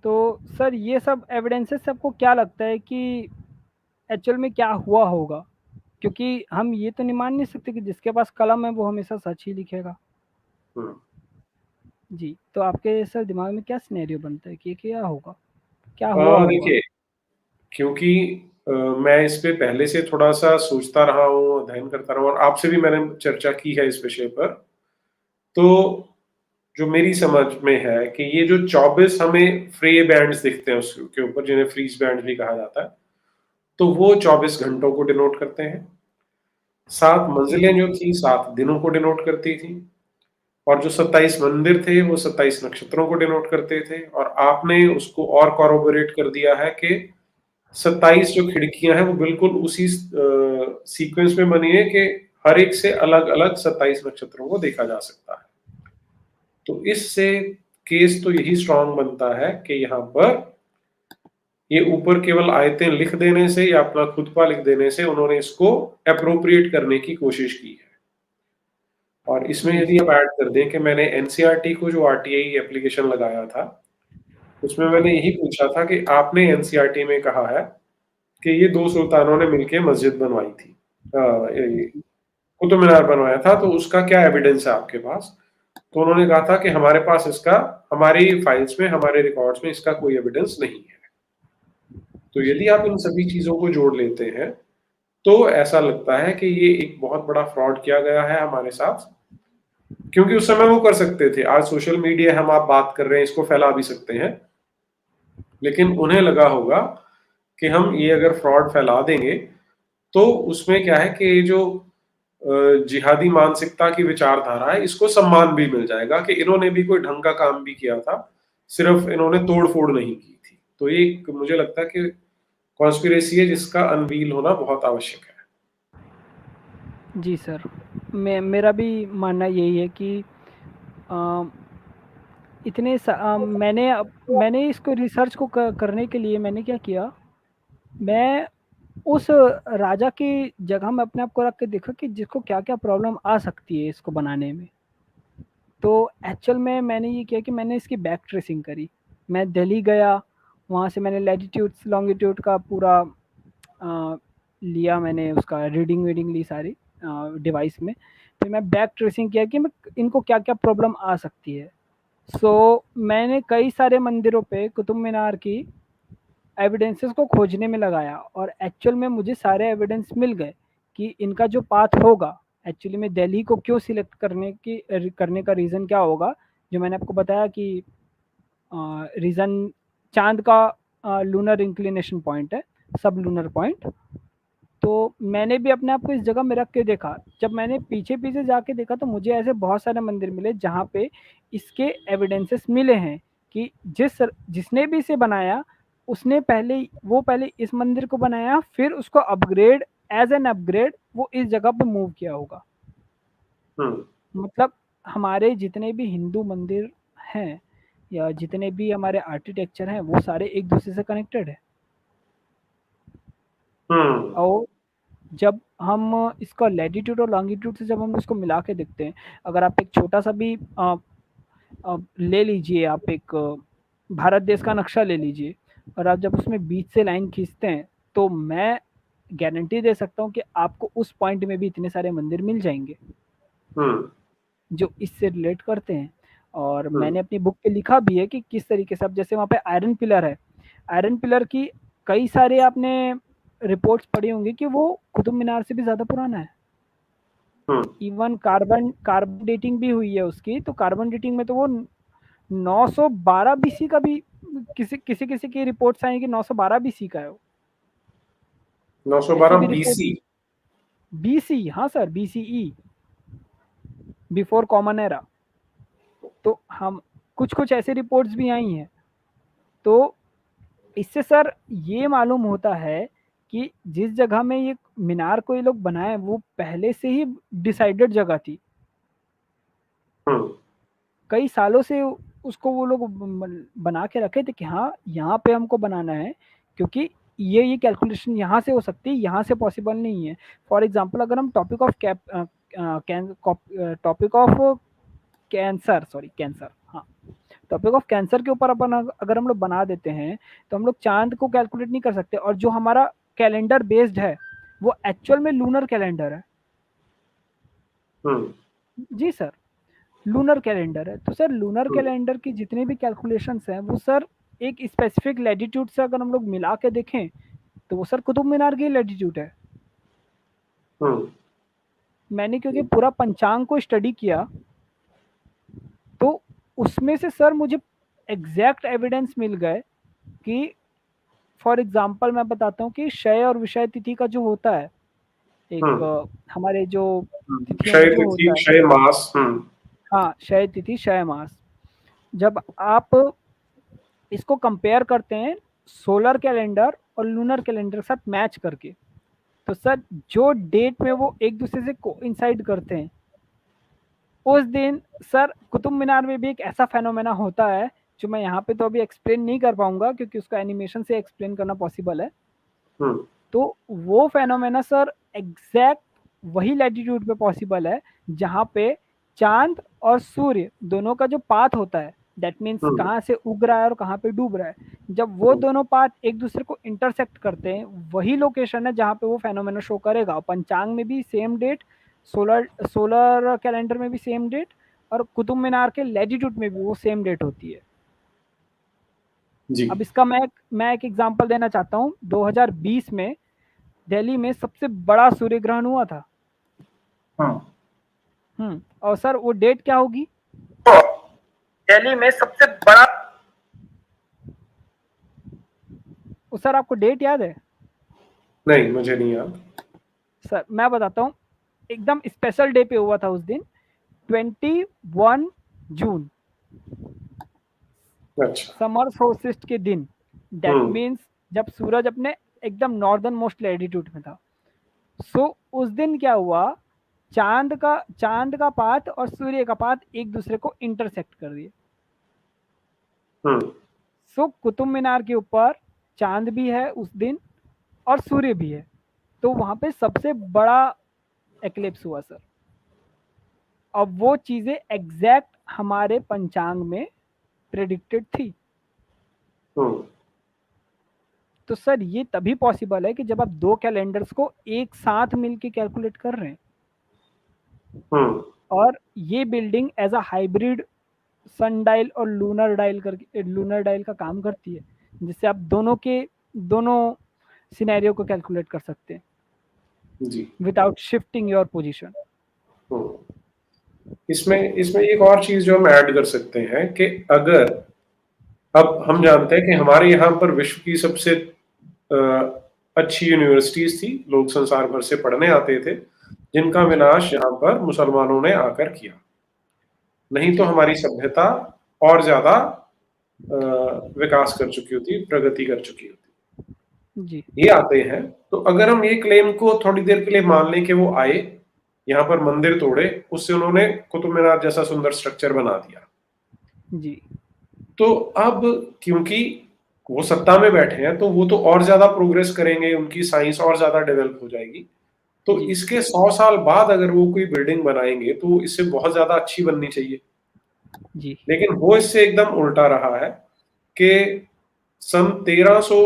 तो सर ये सब एविडेंसेस से आपको क्या लगता है कि एक्चुअल में क्या हुआ होगा? क्योंकि हम ये तो नहीं मान नहीं सकते कि जिसके पास कलम है वो हमेशा सच ही लिखेगा। जी, तो आपके सर दिमाग में क्या सिनेरियो बनता है कि क्या होगा? क्या हुआ होगा? देखिए, क्योंकि मैं इस पे पहले से थोड़ा सा सोचता रहा हूँ, अध्ययन करता रहा हूँ और आपसे भी मैंने चर्चा की है इस विषय पर। तो जो मेरी समझ में है कि ये जो 24 हमें फ्रे बैंड्स दिखते हैं उसके ऊपर, जिन्हें फ्रीज बैंड भी कहा जाता है, तो वो 24 घंटों को डिनोट करते हैं। 7 मंजिलें जो थी 7 दिनों को डिनोट करती थी। और जो 27 मंदिर थे वो 27 नक्षत्रों को डिनोट करते थे। और आपने उसको और कॉरोबोरेट कर दिया है कि 27 जो खिड़कियां हैं वो बिल्कुल उसी सीक्वेंस में बनी है कि हर एक से अलग अलग 27 नक्षत्रों को देखा जा सकता है। तो इससे केस तो यही स्ट्रांग बनता है कि यहाँ पर ये ऊपर केवल आयतें लिख देने से या अपना खुतबा लिख देने से उन्होंने इसको अप्रोप्रिएट करने की कोशिश की है। और इसमें यदि आप ऐड कर दें कि मैंने एनसीईआरटी को जो आरटीआई एप्लीकेशन लगाया था उसमें मैंने यही पूछा था कि आपने एनसीईआरटी में कहा है कि ये 2 सुल्तानों ने मिलकर मस्जिद बनवाई थी, कुतुब मीनार बनवाया था, तो उसका क्या एविडेंस है आपके पास? तो उन्होंने कहा था कि हमारे पास इसका, हमारी फाइल्स में, हमारे रिकॉर्ड्स में इसका कोई एविडेंस नहीं है। तो यदि आप इन सभी चीजों को जोड़ लेते हैं तो ऐसा लगता है कि ये एक बहुत बड़ा फ्रॉड किया गया है हमारे साथ। क्योंकि उस समय वो कर सकते थे, आज सोशल मीडिया, हम आप बात कर रहे हैं, इसको फैला भी सकते हैं, लेकिन उन्हें लगा होगा कि हम ये अगर फ्रॉड फैला देंगे तो उसमें क्या है कि जो जिहादी मानसिकता की विचारधारा है इसको सम्मान भी मिल जाएगा कि इन्होंने भी कोई ढंग का काम भी किया था, सिर्फ इन्होंने तोड़ फोड़ नहीं की थी। तो ये मुझे लगता है कि कॉन्स्पिरेसी है जिसका अनवील होना बहुत आवश्यक है। जी सर, मेरा भी मानना यही है कि मैंने इसको रिसर्च को करने के लिए मैंने क्या किया, मैं उस राजा की जगह में अपने आप को रख के देखा कि जिसको क्या-क्या प्रॉब्लम आ सकती है इसको बनाने में। तो एक्चुअल में मैंने ये किया कि मैंने इसकी बैक ट्रेसिंग करी। मैं दिल्ली गया, वहाँ से मैंने लैटीट्यूड्स लॉन्गिट्यूड का पूरा लिया, मैंने उसका रीडिंग-वीडिंग ली सारी डिवाइस में। फिर मैं बैक ट्रेसिंग किया कि मैं इनको क्या-क्या प्रॉब्लम आ सकती है। मैंने कई सारे मंदिरों पे कुतुब मीनार की एविडेंसेस को खोजने में लगाया और एक्चुअल में मुझे सारे एविडेंस मिल गए कि इनका जो पाथ होगा, एक्चुअली में दिल्ली को क्यों सिलेक्ट करने का रीज़न क्या होगा, जो मैंने आपको बताया कि रीज़न चाँद का लूनर इंक्लिनेशन पॉइंट है, सब लूनर पॉइंट। तो मैंने भी अपने आप को इस जगह में रख के देखा। जब मैंने पीछे-पीछे जाके देखा तो मुझे ऐसे बहुत सारे मंदिर मिले जहाँ पे इसके एविडेंसेस मिले हैं कि जिसने भी इसे बनाया, उसने पहले इस मंदिर को बनाया, फिर उसको अपग्रेड एज़ एन अपग्रेड वो इस जगह पे मूव किया होगा। मतलब हमारे जितने भी हिंदू मंदिर हैं या जितने भी हमारे आर्किटेक्चर हैं, वो सारे एक-दूसरे से कनेक्टेड हैं। और जब हम इसका लैटीट्यूड और लॉन्गिट्यूड से जब हम इसको मिला के देखते हैं, अगर आप एक छोटा-सा भी ले लीजिए, आप एक भारत देश का नक्शा ले लीजिए और आप जब उसमें बीच से लाइन खींचते हैं, तो मैं गारंटी दे सकता हूँ कि आपको उस पॉइंट में भी इतने सारे मंदिर मिल जाएंगे जो इससे रिलेट करते हैं। और मैंने अपनी बुक पे लिखा भी है कि किस तरीके से, अब जैसे वहाँ पे आयरन पिलर है, आयरन पिलर की कई सारे आपने रिपोर्ट्स पढ़ी होंगी कि वो कुतुब मीनार से भी ज़्यादा पुराना है। इवन कार्बन डेटिंग भी हुई है उसकी, तो कार्बन डेटिंग में तो वो 912 बीसी का भी, किसी किसी किसी की रिपोर्ट्स आई कि 912 बीसी का है वो। 912 बीसी? बीसी, हाँ sir, BCE, before common era. तो हम कुछ ऐसे रिपोर्ट्स भी आई हैं। तो इससे सर ये मालूम होता है कि जिस जगह में ये मीनार को ये लोग बनाए वो पहले से ही डिसाइडेड जगह थी। कई सालों से उसको वो लोग बना के रखे थे कि हाँ यहाँ पे हमको बनाना है, क्योंकि ये कैलकुलेशन यहाँ से हो सकती है, यहाँ से पॉसिबल नहीं है। फॉर एग्जांपल अगर हम टॉपिक ऑफ कैंसर, हाँ, टॉपिक ऑफ कैंसर के ऊपर अपन अगर हम लोग बना देते हैं तो हम लोग चांद को कैलकुलेट नहीं कर सकते, और जो हमारा कैलेंडर बेस्ड है वो एक्चुअल में लूनर कैलेंडर है। जी सर, लूनर कैलेंडर है। तो सर लूनर कैलेंडर की जितने भी कैलकुलेशंस हैं वो सर एक स्पेसिफिक लैटिट्यूड से अगर हम लोग मिला के देखें तो वो सर कुतुब मीनार की लैटिट्यूड है। मैंने क्योंकि पूरा पंचांग को स्टडी किया तो उसमें से सर मुझे एग्जैक्ट एविडेंस मिल गए कि फॉर एग्जांपल मैं बताता हूँ कि क्षय और विषय तिथि का जो होता है एक हमारे जो तिथियों में क्षय जो तिथि, होता है, क्षय मास। हाँ, क्षय तिथि क्षय मास, जब आप इसको कंपेयर करते हैं सोलर कैलेंडर और लूनर कैलेंडर के साथ मैच करके, तो सर जो डेट में वो एक दूसरे से कोइंसाइड करते हैं उस दिन सर कुतुब मीनार में भी एक ऐसा फेनोमेना होता है जो मैं यहाँ पे तो अभी एक्सप्लेन नहीं कर पाऊंगा क्योंकि उसका एनिमेशन से एक्सप्लेन करना पॉसिबल है। तो वो फेनोमेना सर एग्जैक्ट वही लैटिट्यूड पे पॉसिबल है जहाँ पे चांद और सूर्य दोनों का जो पाथ होता है, दैट मीन्स कहाँ से उग रहा है और कहाँ पे डूब रहा है, जब वो दोनों पाथ एक दूसरे को इंटरसेक्ट करते हैं वही लोकेशन है जहाँ पे वो फेनोमेना शो करेगा। पंचांग में भी सेम डेट, सोलर कैलेंडर में भी सेम डेट, और कुतुब मीनार के लैटिट्यूड में भी वो सेम डेट होती है। जी। अब इसका मैं एक एग्जांपल देना चाहता हूँ। 2020 में दिल्ली में सबसे बड़ा सूर्य ग्रहण हुआ था। और सर वो डेट क्या होगी? दिल्ली में सबसे बड़ा, सर आपको डेट याद है? नहीं, मुझे नहीं याद। सर मैं बताता हूँ, एकदम स्पेशल डे पे हुआ था उस दिन, 21 जून, अच्छा। समर सोल्स्टिस के दिन। दैट मीन्स जब सूरज अपने एकदम नॉर्दर्न मोस्ट लैटिट्यूड में था। सो उस दिन क्या हुआ, चांद का पाथ और सूर्य का पाथ एक दूसरे को इंटरसेक्ट कर दिए। सो कुतुब मीनार के ऊपर चांद भी है उस दिन और सूर्य भी है, तो वहां पे सबसे बड़ा एक्लिप्स हुआ सर। अब वो चीजें एग्जैक्ट हमारे पंचांग में प्रेडिक्टेड थी। तो सर ये तभी पॉसिबल है कि जब आप दो कैलेंडर्स को एक साथ मिलके कैलकुलेट कर रहे हैं, और ये building as a hybrid sun dial और लूनर डायल का काम करती है, जिससे आप दोनों सिनेरियो को कैलकुलेट कर सकते हैं जी, विदाउट शिफ्टिंग योर पोजीशन। इसमें एक और चीज जो हम ऐड कर सकते हैं कि अगर अब हम जानते हैं कि हमारे यहाँ पर विश्व की सबसे अच्छी यूनिवर्सिटीज थी, लोग संसार भर से पढ़ने आते थे, जिनका विनाश यहाँ पर मुसलमानों ने आकर किया। नहीं तो हमारी सभ्यता और ज्यादा विकास कर चुकी होती, प्रगति कर चुकी होती। जी, ये आते हैं, तो अगर हम ये क्लेम को थोड़ी देर के लिए मान लें कि वो आए, यहाँ पर मंदिर तोड़े, उससे उन्होंने कुतुब मीनार जैसा सुंदर स्ट्रक्चर बना दिया। जी, तो अब क्योंकि वो सत्ता में बैठे हैं तो वो तो और ज्यादा प्रोग्रेस करेंगे, उनकी साइंस और ज्यादा डेवलप हो जाएगी। तो इसके 100 साल बाद अगर वो कोई बिल्डिंग बनाएंगे तो इससे बहुत ज्यादा अच्छी बननी चाहिए। जी, लेकिन वो इससे एकदम उल्टा रहा है कि सन 1300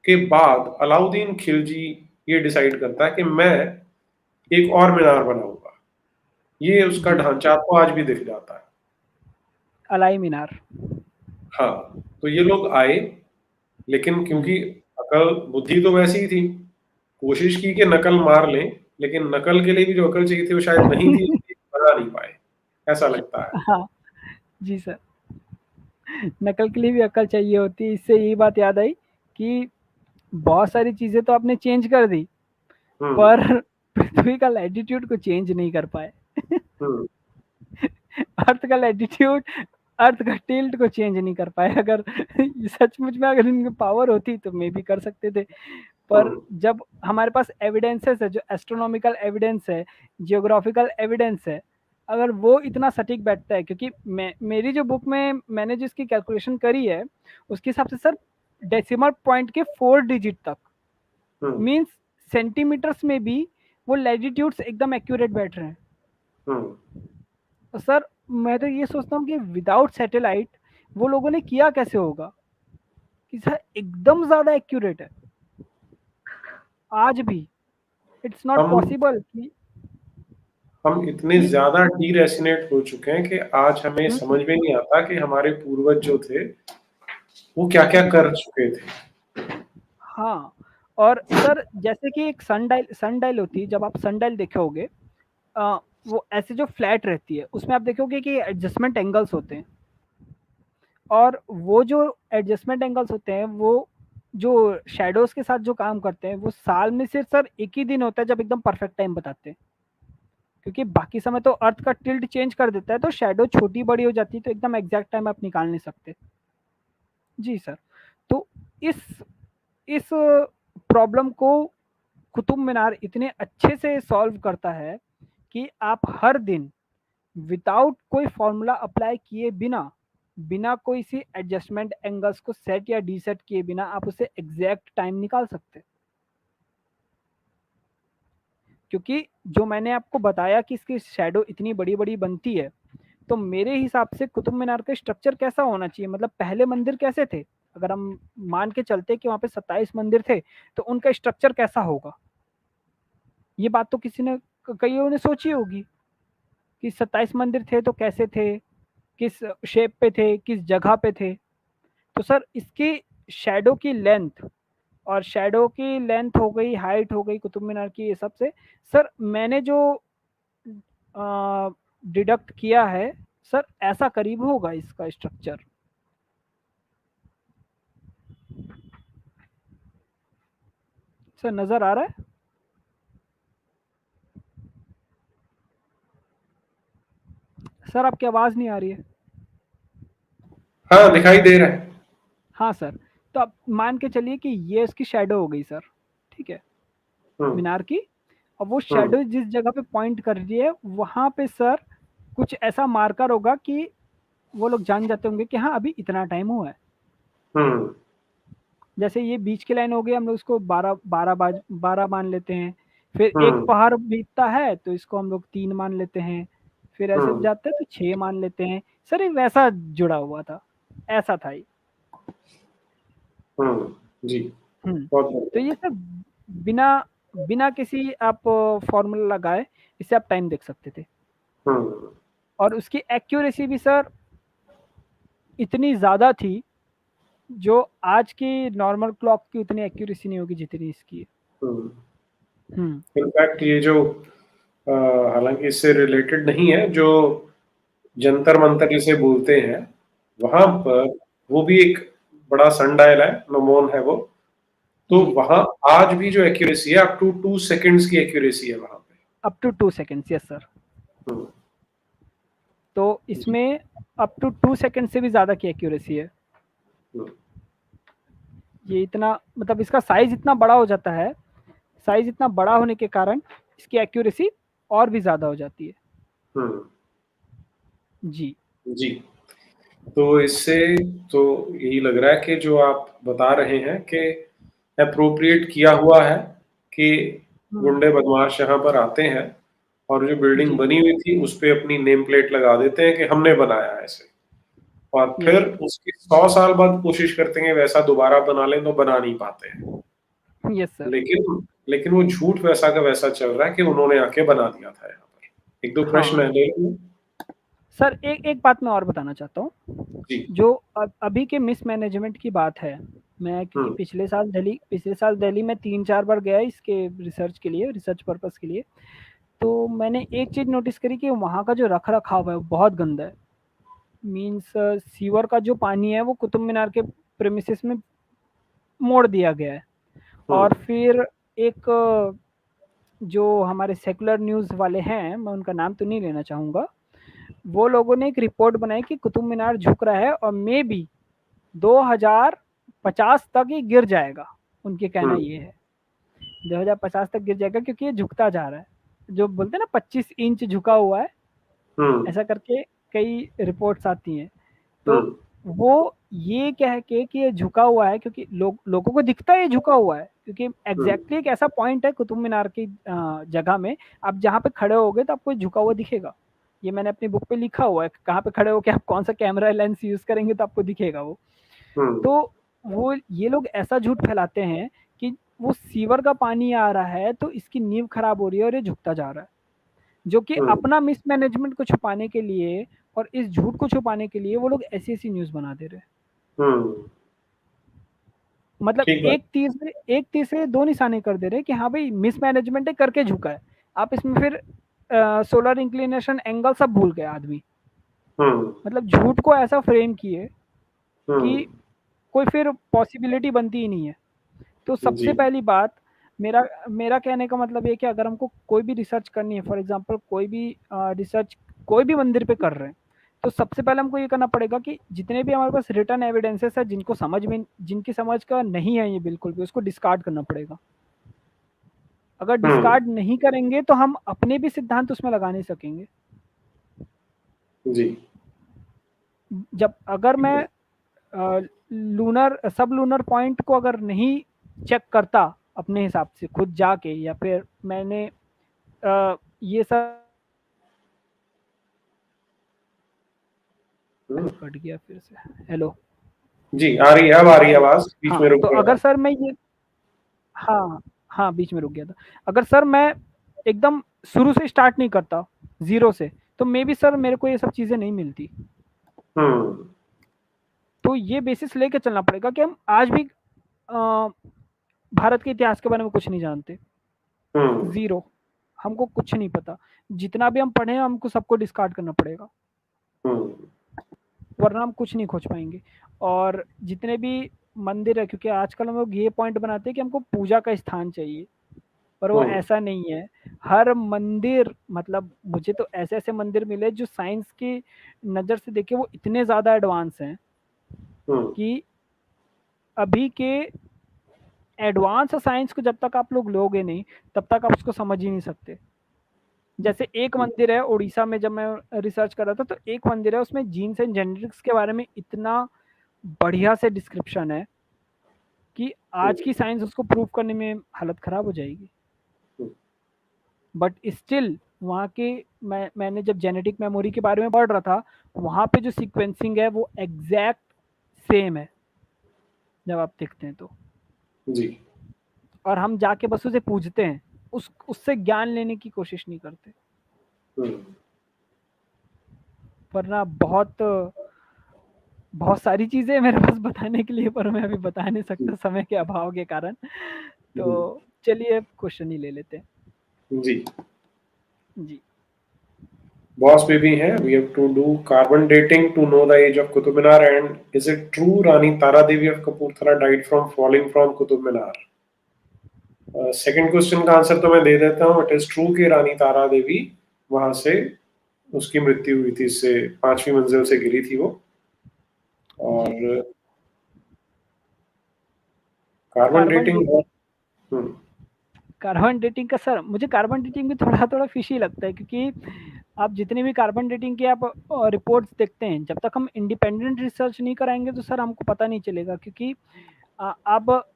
के बाद अलाउद्दीन खिलजी ये डिसाइड करता है कि मैं एक और मीनार बनाऊंगा। ये उसका जी ढांचा आपको आज भी दिख जाता है। अलाई मीनार। हाँ, तो ये लोग आए, लेकिन क्योंकि अकल बुद्धि तो वैसी ही थी, कोशिश की कि नकल मार लें, लेकिन नकल के लिए भी जो अकल चाहिए थी वो शायद नहीं थी, इसलिए बना नहीं पाए, ऐसा लगता है। हाँ जी सर, नकल के लिए भी अक्ल चाहिए होती है। इससे यही बात याद आई कि बहुत सारी चीजें तो आपने चेंज कर दी, हम्म। पर पृथ्वी का लैटिट्यूड को चेंज नहीं कर पाए। हम्म। अर्थ का लैटिट्यूड, अर्थ का टिल्ट को चेंज नहीं कर पाए। अगर सचमुच में अगर इनकी पावर होती तो मे भी कर सकते थे, पर हम्म। जब हमारे पास एविडेंसेस है, जो एस्ट्रोनॉमिकल एविडेंस है, जियोग्राफिकल एविडेंस है, अगर वो इतना सटीक बैठता है, क्योंकि मेरी जो बुक में मैंने जिसकी कैलकुलेशन करी है, उसके हिसाब से सर डेसिमल पॉइंट के 4 डिजिट तक, हम्म। मींस सेंटीमीटर्स में भी वो लैटिट्यूड्स एकदम एक्यूरेट बैठ रहे हैं। हम्म। तो सर मैं तो ये सोचता हूँ कि विदाउट सैटेलाइट वो लोगों ने किया कैसे होगा, कि सर एकदम ज्यादा एक्यूरेट है आज भी। इट्स नॉट हम पॉसिबल कि हम इतने कि ज्यादा डीरेसिनेट हो चुके हैं कि आज हमें हम्म, समझ में नहीं आता कि हमारे पूर्वज जो थे वो क्या क्या जी कर चुके थे। हाँ। और सर जैसे कि एक सन डायल होती है, जब आप सन डायल देखे होगे, वो ऐसे जो फ्लैट रहती है उसमें आप देखोगे कि एडजस्टमेंट एंगल्स होते हैं, और वो जो एडजस्टमेंट एंगल्स होते हैं वो जो शेडोज के साथ जो काम करते हैं, वो साल में सिर्फ सर एक ही दिन होता है जब एकदम परफेक्ट टाइम बताते हैं, क्योंकि बाकी समय तो अर्थ का टिल्ट चेंज कर देता है, तो शेडो छोटी बड़ी हो जाती है, तो एकदम एग्जैक्ट टाइम आप निकाल नहीं सकते। जी सर। तो इस इस प्रॉब्लम को कुतुब मीनार इतने अच्छे से सॉल्व करता है कि आप हर दिन विदाउट कोई फॉर्मूला अप्लाई किए बिना, बिना कोई सी एडजस्टमेंट एंगल्स को सेट या डीसेट किए बिना आप उसे एग्जैक्ट टाइम निकाल सकते। क्योंकि जो मैंने आपको बताया कि इसकी शेडो इतनी बड़ी बड़ी बनती है, तो मेरे हिसाब से कुतुब मीनार का स्ट्रक्चर कैसा होना चाहिए, मतलब पहले मंदिर कैसे थे, अगर हम मान के चलते कि वहां पे 27 मंदिर थे, तो उनका स्ट्रक्चर कैसा होगा। ये बात तो किसी ने, कईयों ने सोची होगी कि 27 मंदिर थे तो कैसे थे, किस शेप पे थे, किस जगह पे थे। तो सर इसकी शेडो की लेंथ, और शेडो की लेंथ हो गई, हाइट हो गई कुतुब मीनार की, ये सब से सर मैंने जो डिडक्ट किया है, सर ऐसा करीब होगा इसका स्ट्रक्चर। सर नजर आ रहा है? सर आपकी आवाज नहीं आ रही है। हाँ, दिखाई दे रहा है। हाँ सर, तो आप मान के चलिए कि ये इसकी शेडो हो गई सर, ठीक है, हम्म। मीनार की। अब वो हम्म। शेडो जिस जगह पे पॉइंट कर रही है, वहां पे सर कुछ ऐसा मार्कर होगा कि वो लोग जान जाते होंगे कि हाँ अभी इतना टाइम हुआ है। हम्म। जैसे ये बीच की लाइन हो गई, हम लोग इसको 12 मान लेते हैं। फिर एक हम्म। पहाड़ बीतता है तो इसको हम लोग 3 मान लेते हैं। फिर ऐसे हम्म। जाते हैं तो 6 मान लेते हैं। सर ये वैसा जुड़ा हुआ था, ऐसा था ये। जी, हम्म। बहुत तो बढ़िया। ये सब बिना बिना किसी आप फॉर्मूला लगाए इससे आप टाइम देख सकते थे। हम्म। और उसकी एक्यूरेसी भी सर इतनी ज़्यादा थी, जो आज की नॉर्मल क्लॉक की उतनी एक्यूरेसी नहीं होगी जितनी इसकी है। हम्म। हम्म। इनफैक्ट ये जो हालांकि इससे रिलेटेड नहीं है, जो जंतर मंतर जिसे बोलते हैं, वहां हाँ पर वो भी एक बड़ा सनडायल है, नमोन है वो। तो जी, वहां आज भी जो एक्यूरेसी है, अप टू 2 सेकेंड्स की एक्यूरेसी है वहां पे। Up to 2 seconds, yes sir. हम्म। तो जी। इसमें अप टू 2 सेकेंड से भी ज़्यादा की एक्यूरेसी है। हम्म। ये इतना, मतलब इसका साइज इतना बड़ा हो जाता है, साइज इतना बड़ा होने के कारण इसकी एक्यूरेसी और भी ज़्यादा हो जाती है। हम्म। जी। जी। तो इससे तो यही लग रहा है कि जो आप बता रहे हैं कि अप्रोप्रिएट किया हुआ है कि हम्म, गुंडे बदमाश यहाँ पर आते हैं और जो बिल्डिंग जी, बनी हुई थी उस पे अपनी नेम प्लेट लगा देते हैं कि हमने बनाया है ऐसे, और यस फिर सर, उसके 100 साल बाद कोशिश करते हैं वैसा दोबारा बना लें तो बना नहीं पाते हैं। Yes sir. लेकिन लेकिन वो झूठ वैसा का वैसा चल रहा है कि उन्होंने आके बना दिया था यहाँ पर। एक दो प्रश्न हाँ है ले लूं? सर, एक बात मैं और बताना चाहता हूँ। जी। जो अभी के मिसमैनेजमेंट की बात है, मैं क्योंकि हम्म। पिछले साल दिल्ली में 3-4 बार गया इसके रिसर्च के लिए, रिसर्च पर्पस के लिए। तो मैंने एक चीज़ नोटिस करी कि वहाँ का जो रख-रखाव है वो बहुत गंदा है। मीन्स सीवर का जो पानी है वो कुतुब मीनार के प्रेमिसेस में मोड़ दिया गया है। और हम्म। फिर एक जो हमारे सेकुलर न्यूज़ वाले हैं, मैं उनका नाम तो नहीं लेना चाहूँगा, वो लोगों ने एक रिपोर्ट बनाई कि कुतुब मीनार झुक रहा है और मे बी 2050 तक ये गिर जाएगा। उनके कहना हम्म। ये है 2050 तक गिर जाएगा, क्योंकि ये झुकता जा रहा है। जो बोलते हैं ना 25 इंच झुका हुआ है, हम्म। ऐसा करके कई रिपोर्ट्स आती हैं। तो हम्म। वो ये कह के कि ये झुका हुआ है, क्योंकि लोगों को दिखता है ये झुका हुआ है, क्योंकि हम्म। एग्जैक्टली एक ऐसा पॉइंट है कुतुब मीनार की जगह में, आप जहाँ पे खड़े होगे तो आपको झुका हुआ दिखेगा। ये मैंने अपनी बुक पे लिखा हुआ है, कहाँ पे खड़े होके आप कौन सा कैमरा लेंस यूज करेंगे तो आपको दिखेगा वो। हम्म। तो वो ये लोग ऐसा झूठ फैलाते हैं कि वो सीवर का पानी आ रहा है तो इसकी नींव खराब हो रही है और ये झुकता जा रहा है, जो कि हम्म। अपना मिसमैनेजमेंट को छुपाने के लिए और इस झूठ को छुपाने के लिए वो लोग ऐसी ऐसी न्यूज़ बना दे रहे हैं। हम्म। मतलब ठीक बात। एक तीर से दो निशाने कर दे रहे हैं कि हाँ भाई मिसमैनेजमेंट है, करके झुका है। आप इसमें फिर सोलर इंक्लिनेशन एंगल सब भूल गए आदमी। हम्म। मतलब झूठ को ऐसा फ्रेम किए हम्म। कि कोई फिर पॉसिबिलिटी बनती ही नहीं है। तो जी। सबसे पहली बात, मेरा मेरा कहने का मतलब ये कि अगर हमको कोई भी रिसर्च करनी है, फॉर एग्जांपल कोई भी रिसर्च कोई भी मंदिर पे कर रहे हैं, तो सबसे पहले हमको ये करना पड़ेगा कि जितने भी हमारे पास रिटर्न एविडेंसेस है जिनकी समझ का नहीं है ये बिल्कुल भी, उसको डिस्कार्ड करना पड़ेगा। अगर हम्म। डिस्कार्ड नहीं करेंगे तो हम अपने भी सिद्धांत उसमें लगा नहीं सकेंगे। जी। जब अगर मैं लूनर सब लूनर पॉइंट को अगर नहीं चेक करता अपने हिसाब से खुद जाके, या फिर मैंने ये सब हम्म। कट गया फिर से। हेलो। जी, आ रही है, अब आ रही है हेलो। आवाज, बीच में हाँ, रुक तो गया अगर था। सर मैं ये हाँ हाँ बीच में रुक गया था। अगर सर मैं एकदम शुरू से स्टार्ट नहीं करता, जीरो से, तो मे बी सर मेरे को ये सब चीज़ें नहीं मिलती। हम्म। तो ये बेसिस लेके चलना पड़ेगा कि हम आज भी भारत के इतिहास के बारे में कुछ नहीं जानते। हम्म। ज़ीरो। हमको कुछ नहीं पता। जितना भी हम पढ़े हैं हमको सबको डिस्कार्ड करना पड़ेगा, हम्म। वरना हम कुछ नहीं खोज पाएँगे। और जितने भी मंदिर है, क्योंकि आजकल हम लोग ये पॉइंट बनाते हैं कि हमको पूजा का स्थान चाहिए, पर वो हम्म। ऐसा नहीं है। हर मंदिर, मतलब मुझे तो ऐसे-ऐसे मंदिर मिले जो साइंस की नज़र से देखे वो इतने ज़्यादा एडवांस हैं हम्म। कि अभी के एडवांस साइंस को जब तक आप लोग लोगे नहीं, तब तक आप उसको समझ ही नहीं सकते। जैसे एक मंदिर है उड़ीसा में, जब मैं रिसर्च कर रहा था, तो एक मंदिर है उसमें जीन्स एंड जेनेटिक्स के बारे में इतना बढ़िया से डिस्क्रिप्शन है कि आज की साइंस उसको प्रूव करने में हालत ख़राब हो जाएगी। बट स्टिल वहाँ के मैंने जब जेनेटिक मेमोरी के बारे में पढ़ रहा था, वहाँ पे जो सीक्वेंसिंग है वो एग्जैक्ट सेम है जब आप देखते हैं तो। जी। और हम जाके बस उसे पूछते हैं, उससे ज्ञान लेने की कोशिश नहीं करते। हम्म। वरना बहुत सारी चीज़ें हैं मेरे पास बताने के लिए, पर मैं अभी बता नहीं सकता समय के अभाव के कारण। तो हम्म। चलिए क्वेश्चन ही ले लेते हैं। जी। जी। बॉस बेबी है, we have to do carbon dating to know the age of Qutub Minar and is it true Rani Tara Devi of Kapurthala died from falling from Qutub Minar? Second question का आंसर तो मैं दे देता हूँ। इट इज ट्रू कि रानी तारा देवी वहां से उसकी मृत्यु हुई थी, इससे 5वीं मंजिल से गिरी थी वो। जी। और कार्बन कार्बन डेटिंग। डेटिंग हम्म। कार्बन डेटिंग का सर मुझे कार्बन डेटिंग भी थोड़ा थोड़ा फिशी लगता है, क्योंकि आप जितने भी कार्बन डेटिंग के आप रिपोर्ट्स देखते हैं, जब तक हम इंडिपेंडेंट रिसर्च नहीं कराएंगे तो सर हमको पता नहीं चलेगा। क्योंकि आप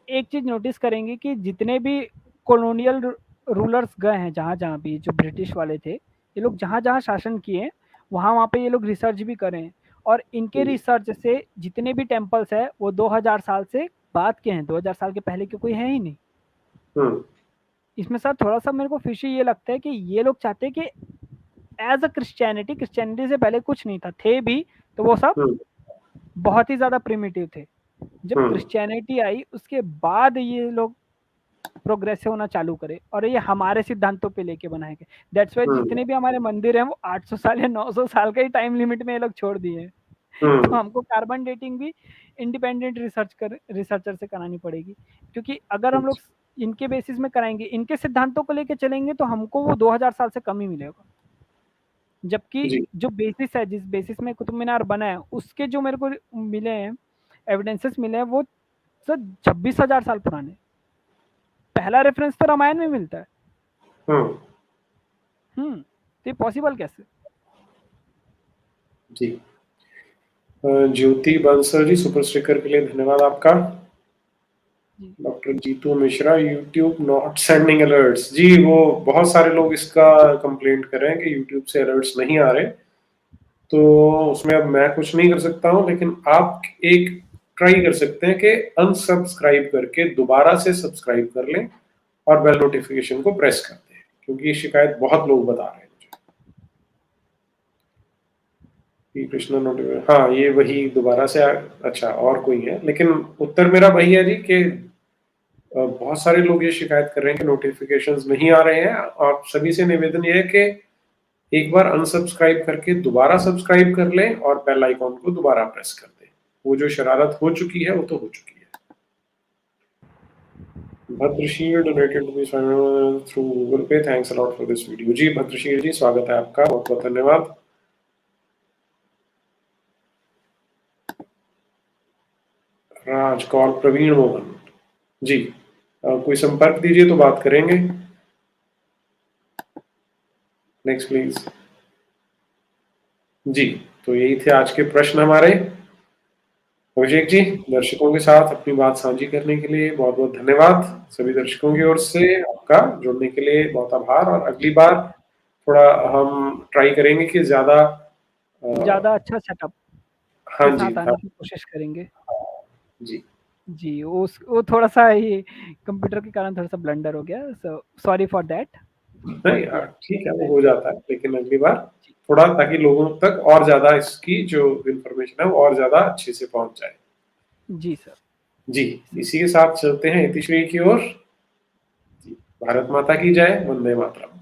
एक चीज़ नोटिस करेंगे कि जितने भी कॉलोनियल रूलर्स गए हैं, जहाँ जहाँ भी जो ब्रिटिश वाले थे, ये लोग जहाँ जहाँ शासन किए वहाँ वहाँ पे ये लोग रिसर्च भी करें। और इनके रिसर्च से जितने भी टेम्पल्स है वो 2000 साल से बाद के हैं, 2000 साल के पहले के कोई है ही नहीं। इसमें सर थोड़ा-सा मेरे को फिशी ये लगता है कि ये लोग चाहते हैं कि एज़ अ क्रिश्चियनिटी से पहले कुछ नहीं था, थे भी तो वो सब बहुत ही ज़्यादा प्रिमिटिव थे। जब क्रिश्चियनिटी आई उसके बाद ये लोग प्रोग्रेसिव होना चालू करे और ये हमारे सिद्धांतों पे लेके बनाए गए। दैट्स व्हाई जितने भी हमारे मंदिर हैं वो 800 साल या 900 साल का ही टाइम लिमिट में ये लोग छोड़ दिए हैं। तो हमको कार्बन डेटिंग भी इंडिपेंडेंट रिसर्चर से करानी पड़ेगी, क्योंकि अगर हम लोग इनके बेसिस में कराएंगे, इनके सिद्धांतों को लेके चलेंगे तो हमको वो 2000 साल से कम ही मिलेगा। जबकि जो बेसिस है, जिस बेसिस में कुतुब मीनार बना है, उसके जो मेरे को मिले हैं एविडेंसेस मिले हैं वो सर 26,000 साल पुराने। पहला रेफरेंस तो रामायण में मिलता है। तो पॉसिबल कैसे? जी ज्योति बंसल जी सुपर स्टिकर के लिए धन्यवाद आपका। Doctor Jitu Mishra YouTube not sending alerts, जी वो बहुत सारे लोग इसका कंप्लेंट कर रहे हैं कि यूट्यूब से अलर्ट्स नहीं आ रहे, तो उसमें अब मैं कुछ नहीं कर सकता हूं, लेकिन आप एक ट्राई कर सकते हैं कि अनसब्सक्राइब करके दोबारा से सब्सक्राइब कर लें और बेल नोटिफिकेशन को प्रेस कर दें, क्योंकि ये शिकायत बहुत लोग बता रहे हैं मुझे। कृष्णा नोटिफिकेशन, हाँ ये वही दोबारा से अच्छा और कोई है, लेकिन उत्तर मेरा वही है जी कि बहुत सारे लोग ये शिकायत कर रहे हैं कि नोटिफिकेशंस नहीं आ रहे हैं। आप सभी से निवेदन ये है कि एक बार अनसब्सक्राइब करके दोबारा सब्सक्राइब कर लें और बेल आइकॉन को दोबारा प्रेस कर दें। वो जो शरारत हो चुकी है वो तो हो चुकी है। Bhadrashil donated to this through Google Pay, thanks a lot for this video. जी भद्रशील जी स्वागत है आपका, बहुत बहुत धन्यवाद। राज कौर प्रवीण मोहन जी कोई संपर्क दीजिए तो बात करेंगे। Next please. जी तो यही थे आज के प्रश्न हमारे। अभिषेक जी दर्शकों के साथ अपनी बात साझी करने के लिए बहुत बहुत धन्यवाद। सभी दर्शकों की ओर से आपका जुड़ने के लिए बहुत आभार, और अगली बार थोड़ा हम ट्राई करेंगे कि ज्यादा अच्छा सेटअप हाँ के जी साथ आने की कोशिश करेंगे। जी जी वो थोड़ा सा ये कंप्यूटर के कारण थोड़ा सा ब्लंडर हो गया, सो सॉरी फॉर दैट। नहीं ठीक है, वो हो जाता है, लेकिन अगली बार थोड़ा ताकि लोगों तक और ज्यादा इसकी जो इंफॉर्मेशन है वो और ज्यादा अच्छे से पहुंच जाए। जी सर। जी इसी के साथ चलते हैं इतिश्री की ओर। भारत माता की जय, वंदे मातरम।